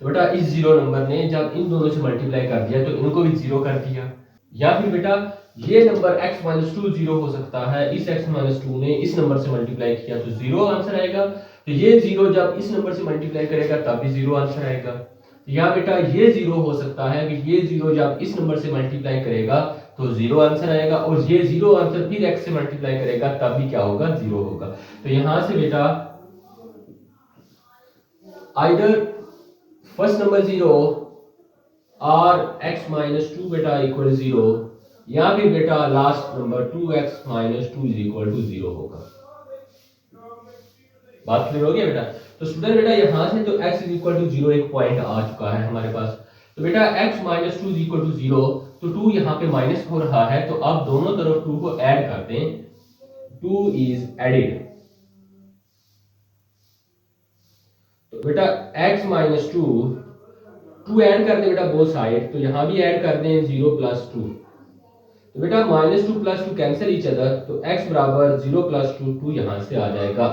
तो बेटा इस 0 नंबर ने जब इन दोनों से मल्टीप्लाई कर दिया तो इनको भी 0 कर दिया। या फिर बेटा ये नंबर x -2 0 हो सकता है, इस x -2 ने इस नंबर से मल्टीप्लाई किया तो 0 आंसर आएगा, तो ये 0 जब इस नंबर से मल्टीप्लाई करेगा तब भी 0 आंसर आएगा। या बेटा ये 0 हो सकता है कि ये 0 जब इस नंबर से मल्टीप्लाई करेगा तो 0 आंसर आएगा, और ये 0 आंसर फिर x से मल्टीप्लाई करेगा तब भी क्या होगा, 0 होगा। तो यहां से बेटा आइदर फर्स्ट नंबर 0 और x -2 बेटा इक्वल 0, या फिर बेटा last number 2x -2 is equal to 0 होगा। बात क्लियर हो गया बेटा? तो स्टूडेंट बेटा यहां से तो x इज इक्वल टू 0 एक पॉइंट आ चुका है हमारे पास, तो बेटा x -2 इज इक्वल टू 0, तो 2 यहाँ पे माइनस हो रहा है तो आप दोनों तरफ 2 को ऐड कर दें, 2 इज एडेड, तो बेटा x -2 ऐड कर दें बेटा बोथ साइड, तो यहां भी ऐड कर दें 0 + 2, तो बेटा -2 + 2 कैंसिल ईच अदर, तो x बराबर 0 + 2 2 यहां से आ जाएगा।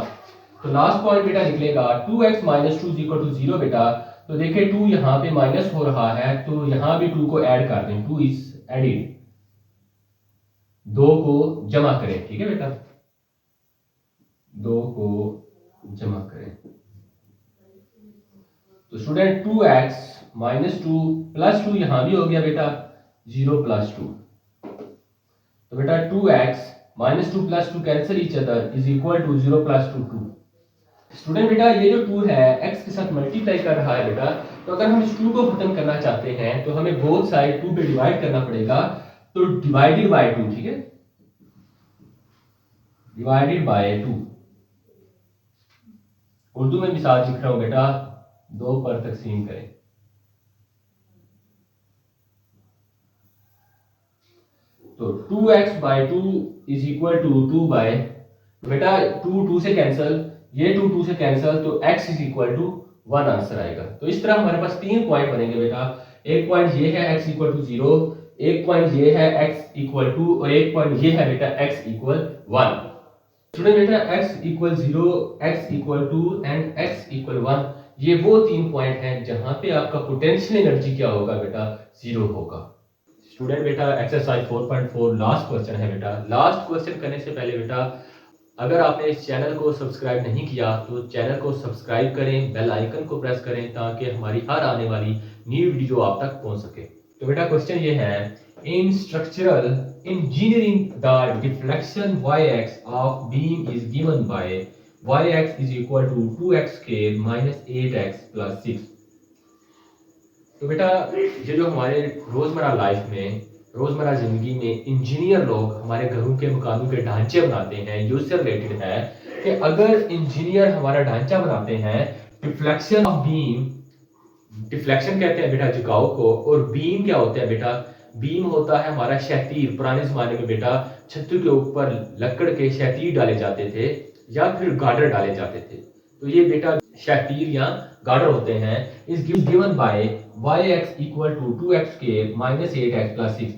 तो लास्ट पॉइंट बेटा निकलेगा 2x -2 इक्वल टू 0 बेटा, तो देखिए 2 यहाँ पे माइनस हो रहा है तो यहाँ भी 2 को ऐड कर दें, 2 इज एडेड, 2 को जमा करें, ठीक है बेटा, 2 को जमा करें, तो स्टूडेंट 2x -2 + 2 यहां भी हो गया बेटा 0 + 2, तो बेटा 2x -2 + 2 cancel each other is equal to 0 + 2 2। Student बेटा ये जो 2 है x के साथ मल्टीप्लाई कर रहा है बेटा, तो अगर हम इस 2 को खत्म करना चाहते हैं तो हमें बोथ साइड 2 पे डिवाइड करना पड़ेगा, तो डिवाइडेड बाय 2, ठीक है, डिवाइडेड बाय 2, उर्दू में मिसाल लिख रहा हूं बेटा, 2 पर तकसीम करें। तो 2x/2 is equal to 2 bye, बेटा 2 2 से कैंसिल, ये 2 2 से कैंसिल, तो x is equal to 1 answer आएगा। तो इस तरह हमारे पास 3 पॉइंट बनेंगे बेटा। एक पॉइंट ये है x इक्वल टू 0, एक पॉइंट ये है x इक्वल टू, और एक पॉइंट ये है बेटा x इक्वल 1। स्टूडेंट बेटा x equal 0, x equal 2 and x equal 1, ये वो 3 पॉइंट हैं जहां पे आपका पोटेंशियल एनर्जी क्या होगा बेटा, 0 होगा। स्टूडेंट बेटा एक्सरसाइज 4.4 लास्ट क्वेश्चन है बेटा। लास्ट क्वेश्चन करने से पहले बेटा, अगर आपने इस चैनल को सब्सक्राइब नहीं किया तो चैनल को सब्सक्राइब करें, बेल आइकन को प्रेस करें ताकि हमारी हर आने वाली न्यू वीडियो आप तक पहुंच सके। तो बेटा क्वेश्चन ये है, in structural engineering the deflection yx of beam is given by yx is equal to 2x square minus 8x plus 6। तो बेटा ये जो हमारे रोजमर्रा लाइफ में, रोजमर्रा जिंदगी में इंजीनियर लोग हमारे घरों के मकानों के ढांचे बनाते हैं, ये उससे रिलेटेड है कि अगर इंजीनियर हमारा ढांचा बनाते हैं, डिफ्लेक्शन ऑफ बीम, डिफ्लेक्शन कहते हैं बेटा झुकाव को, और बीम क्या होता है बेटा, बीम होता है हमारा शहतीर। पुराने जमाने में बेटा छत के ऊपर लकड़ के शहतीर डाले जाते थे या फिर गार्डर डाले जाते थे। तो ये बेटा शहतीर या गार्डर होते हैं। Is given by yx equal to 2x square minus 8x plus 6।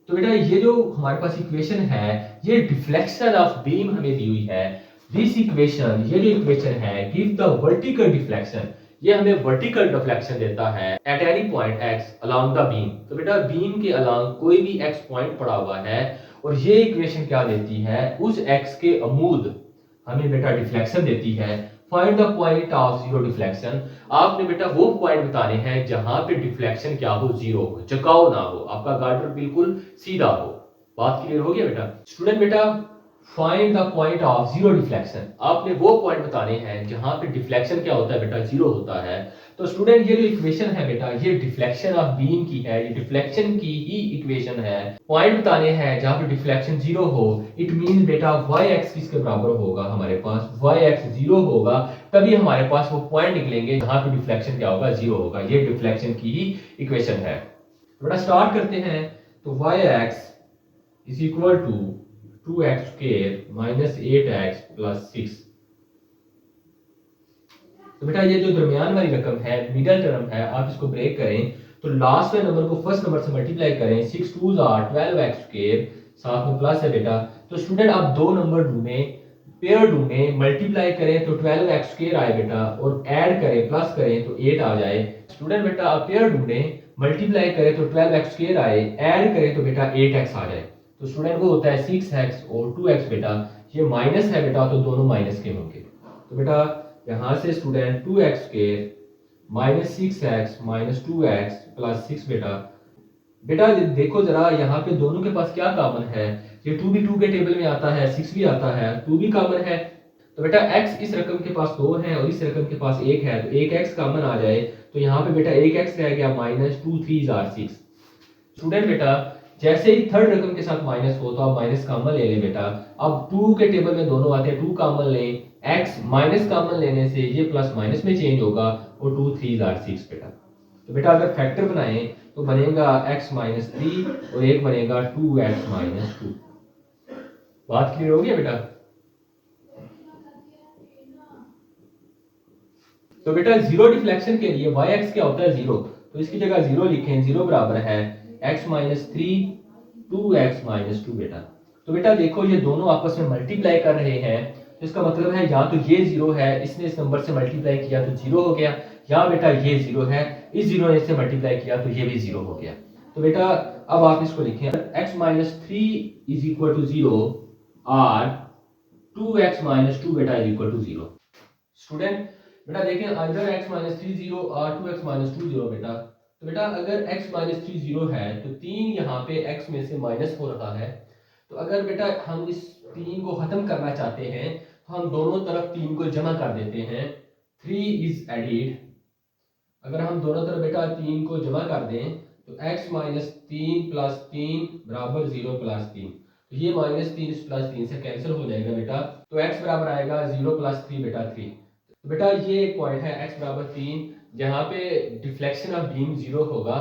तो बेटा ये जो हमारे पास इक्वेशन है, ये डिफ्लेक्शन ऑफ बीम हमें दी हुई है। दिस इक्वेशन, ये जो इक्वेशन है, गिव द वर्टिकल डिफ्लेक्शन, ये हमें वर्टिकल डिफ्लेक्शन देता है at any point x along the beam. तो बेटा बीम के अलोंग कोई भी x पॉइंट पड़ा हुआ है, और ये इक्वेशन क्या देती है, उस x के अमूद हमें बेटा डिफ्लेक्शन देती है। Find the point of zero deflection, आपने बेटा वो पॉइंट बताने हैं जहां पे डिफ्लेक्शन क्या हो, जीरो हो, झुकाव ना हो, आपका गार्डर बिल्कुल सीधा हो। बात क्लियर हो गया बेटा। स्टूडेंट बेटा find the point of zero deflection, आपने वो पॉइंट बताने हैं जहां पे डिफ्लेक्शन क्या होता है बेटा, जीरो होता है। तो स्टूडेंट ये जो इक्वेशन है बेटा, ये डिफ्लेक्शन ऑफ बीम की है, ये डिफ्लेक्शन की ही इक्वेशन है। पॉइंट बताने हैं जहां पे डिफ्लेक्शन जीरो हो, इट मीन बेटा y एक्सिस के बराबर होगा हमारे पास, y एक्सिस जीरो होगा, तभी हमारे पास वो पॉइंट निकलेंगे जहां पे डिफ्लेक्शन क्या होगा, जीरो होगा। ये डिफ्लेक्शन की ही इक्वेशन है। बेटा स्टार्ट करते हैं। तो y x is equal to 2x square minus 8x plus 6। तो बेटा ये जो दरमियान वाली रकम है, मिडल टर्म है, आप इसको ब्रेक करें तो लास्ट वाले नंबर को फर्स्ट नंबर से मल्टीप्लाई करें। 6 2s आर 12x स्क्वायर, साथ में प्लस है बेटा। तो स्टूडेंट आप दो नंबर ढूंढें, पेयर ढूंढें, मल्टीप्लाई करें तो 12x स्क्वायर आए बेटा, और ऐड करें प्लस करें तो 8 आ जाए। स्टूडेंट बेटा आप पेयर ढूंढें, मल्टीप्लाई करें तो 12x स्क्वायर आए, ऐड करें तो बेटा 8x आ जाए। तो स्टूडेंट वो होता है 6x और 2x बेटा, ये माइनस है बेटा, तो दोनों माइनस के होंगे। तो बेटा यहां से student 2x square minus 6x minus 2x plus 6 बेटा। बेटा देखो जरा यहाँ पे दोनों के पास क्या कॉमन है, ये 2 भी 2 के टेबल में आता है, 6 भी आता है, 2 भी कॉमन है। तो बेटा x इस रकम के पास 2 है और इस रकम के पास 1 है, तो 1x कॉमन आ जाए, तो यहाँ पे बेटा 1x रह गया, माइनस 2 3s आर 6। स्टूडेंट बेटा जैसे ही थर्ड रकम के साथ माइनस हो तो आप माइनस कॉमन ले लें बेटा। अब 2 के टेबल में दोनों आते हैं, 2 कॉमन लें, x माइनस कॉमन लेने से ये प्लस माइनस में चेंज होगा, और 2 3s आर 6 बेटा। तो बेटा अगर फैक्टर बनाएं तो बनेगा x माइनस 3 और एक बनेगा 2x माइनस 2। बात क्लियर हो गया बेटा। तो बेटा जीरो डिफ्लेक्शन के लिए yx क्या होता है, जीरो, तो इसकी जगह जीरो लिखें। जीरो बराबर है x माइनस 3 2x माइनस 2 बेटा। तो बेटा देखो ये दोनों आपस में मल्टीप्लाई कर रहे हैं, तो इसका मतलब है या तो ये जीरो है, इसने इस नंबर से मल्टीप्लाई किया तो जीरो हो गया, या बेटा ये जीरो है, इस जीरो ने इससे मल्टीप्लाई किया तो ये भी जीरो हो गया। तो बेटा अब आप इसको लिखें, x minus 3 is equal to zero और 2x माइनस 2 बेटा is equal to zero. Student बेटा देखें अगर x माइनस 3 जीरो और 2x माइनस 2 जीरो बेटा। तो बेटा अगर x माइनस 3 जीरो है तो 3 यहाँ पे x में से माइनस हो रहा है, तो अगर बेटा हम इस 3 को खत्म करना चाहते हैं तो हम दोनों तरफ 3 को जमा कर देते हैं, 3 इज एडिड। अगर हम दोनों तरफ बेटा 3 को जमा कर दें तो x माइनस 3 प्लस 3 बराबर 0 प्लस 3, तो ये माइनस 3 प्लस 3 से कैंसिल हो जाएगा बेटा, तो x बराबर आएगा 0 प्लस 3 बेटा 3। तो बेटा ये एक पॉइंट है x बराबर 3 जहाँ पे डिफ्लेक्शन ऑफ बीम 0 होगा।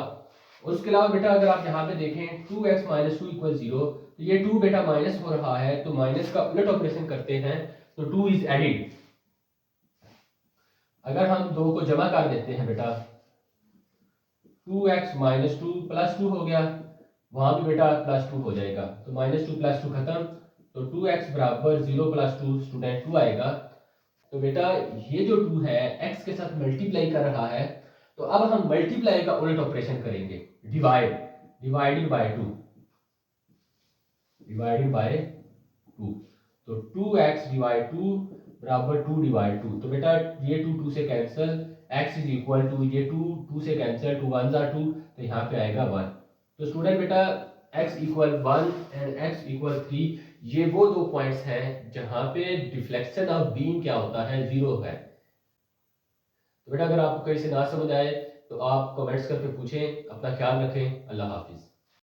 उसके अलावा बेटा अगर आप यहाँ पे देखें 2x माइनस टू इक्वल 0, तो ये 2 बेटा माइनस हो रहा है, तो माइनस का उलट ऑपरेशन करते हैं तो 2 इज एडिड। अगर हम 2 को जमा कर देते हैं बेटा 2x माइनस टू प्लस 2 हो गया, वहां भी बेटा प्लस 2 हो जाएगा, तो माइनस टू प्लस टू खत्म, तो 2x बराबर 0 प्लस 2 स्टूडेंट 2 आएगा। तो बेटा ये जो 2 है x के साथ मल्टीप्लाई कर रहा है, तो अब हम मल्टीप्लाई का उलट ऑपरेशन करेंगे, divide, divided by 2, divided by 2, तो 2x डिवाइड 2 बराबर 2 डिवाइड 2, तो बेटा ये 2 2 से cancel, x is equal to ये 2 2 से कैंसिल, 2 1 2, तो यहाँ पे आएगा 1। तो स्टूडेंट बेटा x equal 1 and x equal 3, ये वो दो पॉइंट्स हैं जहां पे डिफ्लेक्शन ऑफ बीम क्या होता है, 0 है। तो बेटा अगर आपको कहीं से ना समझ आए तो आप कमेंट्स करके पूछें। अपना ख्याल रखें। अल्लाह हाफिज।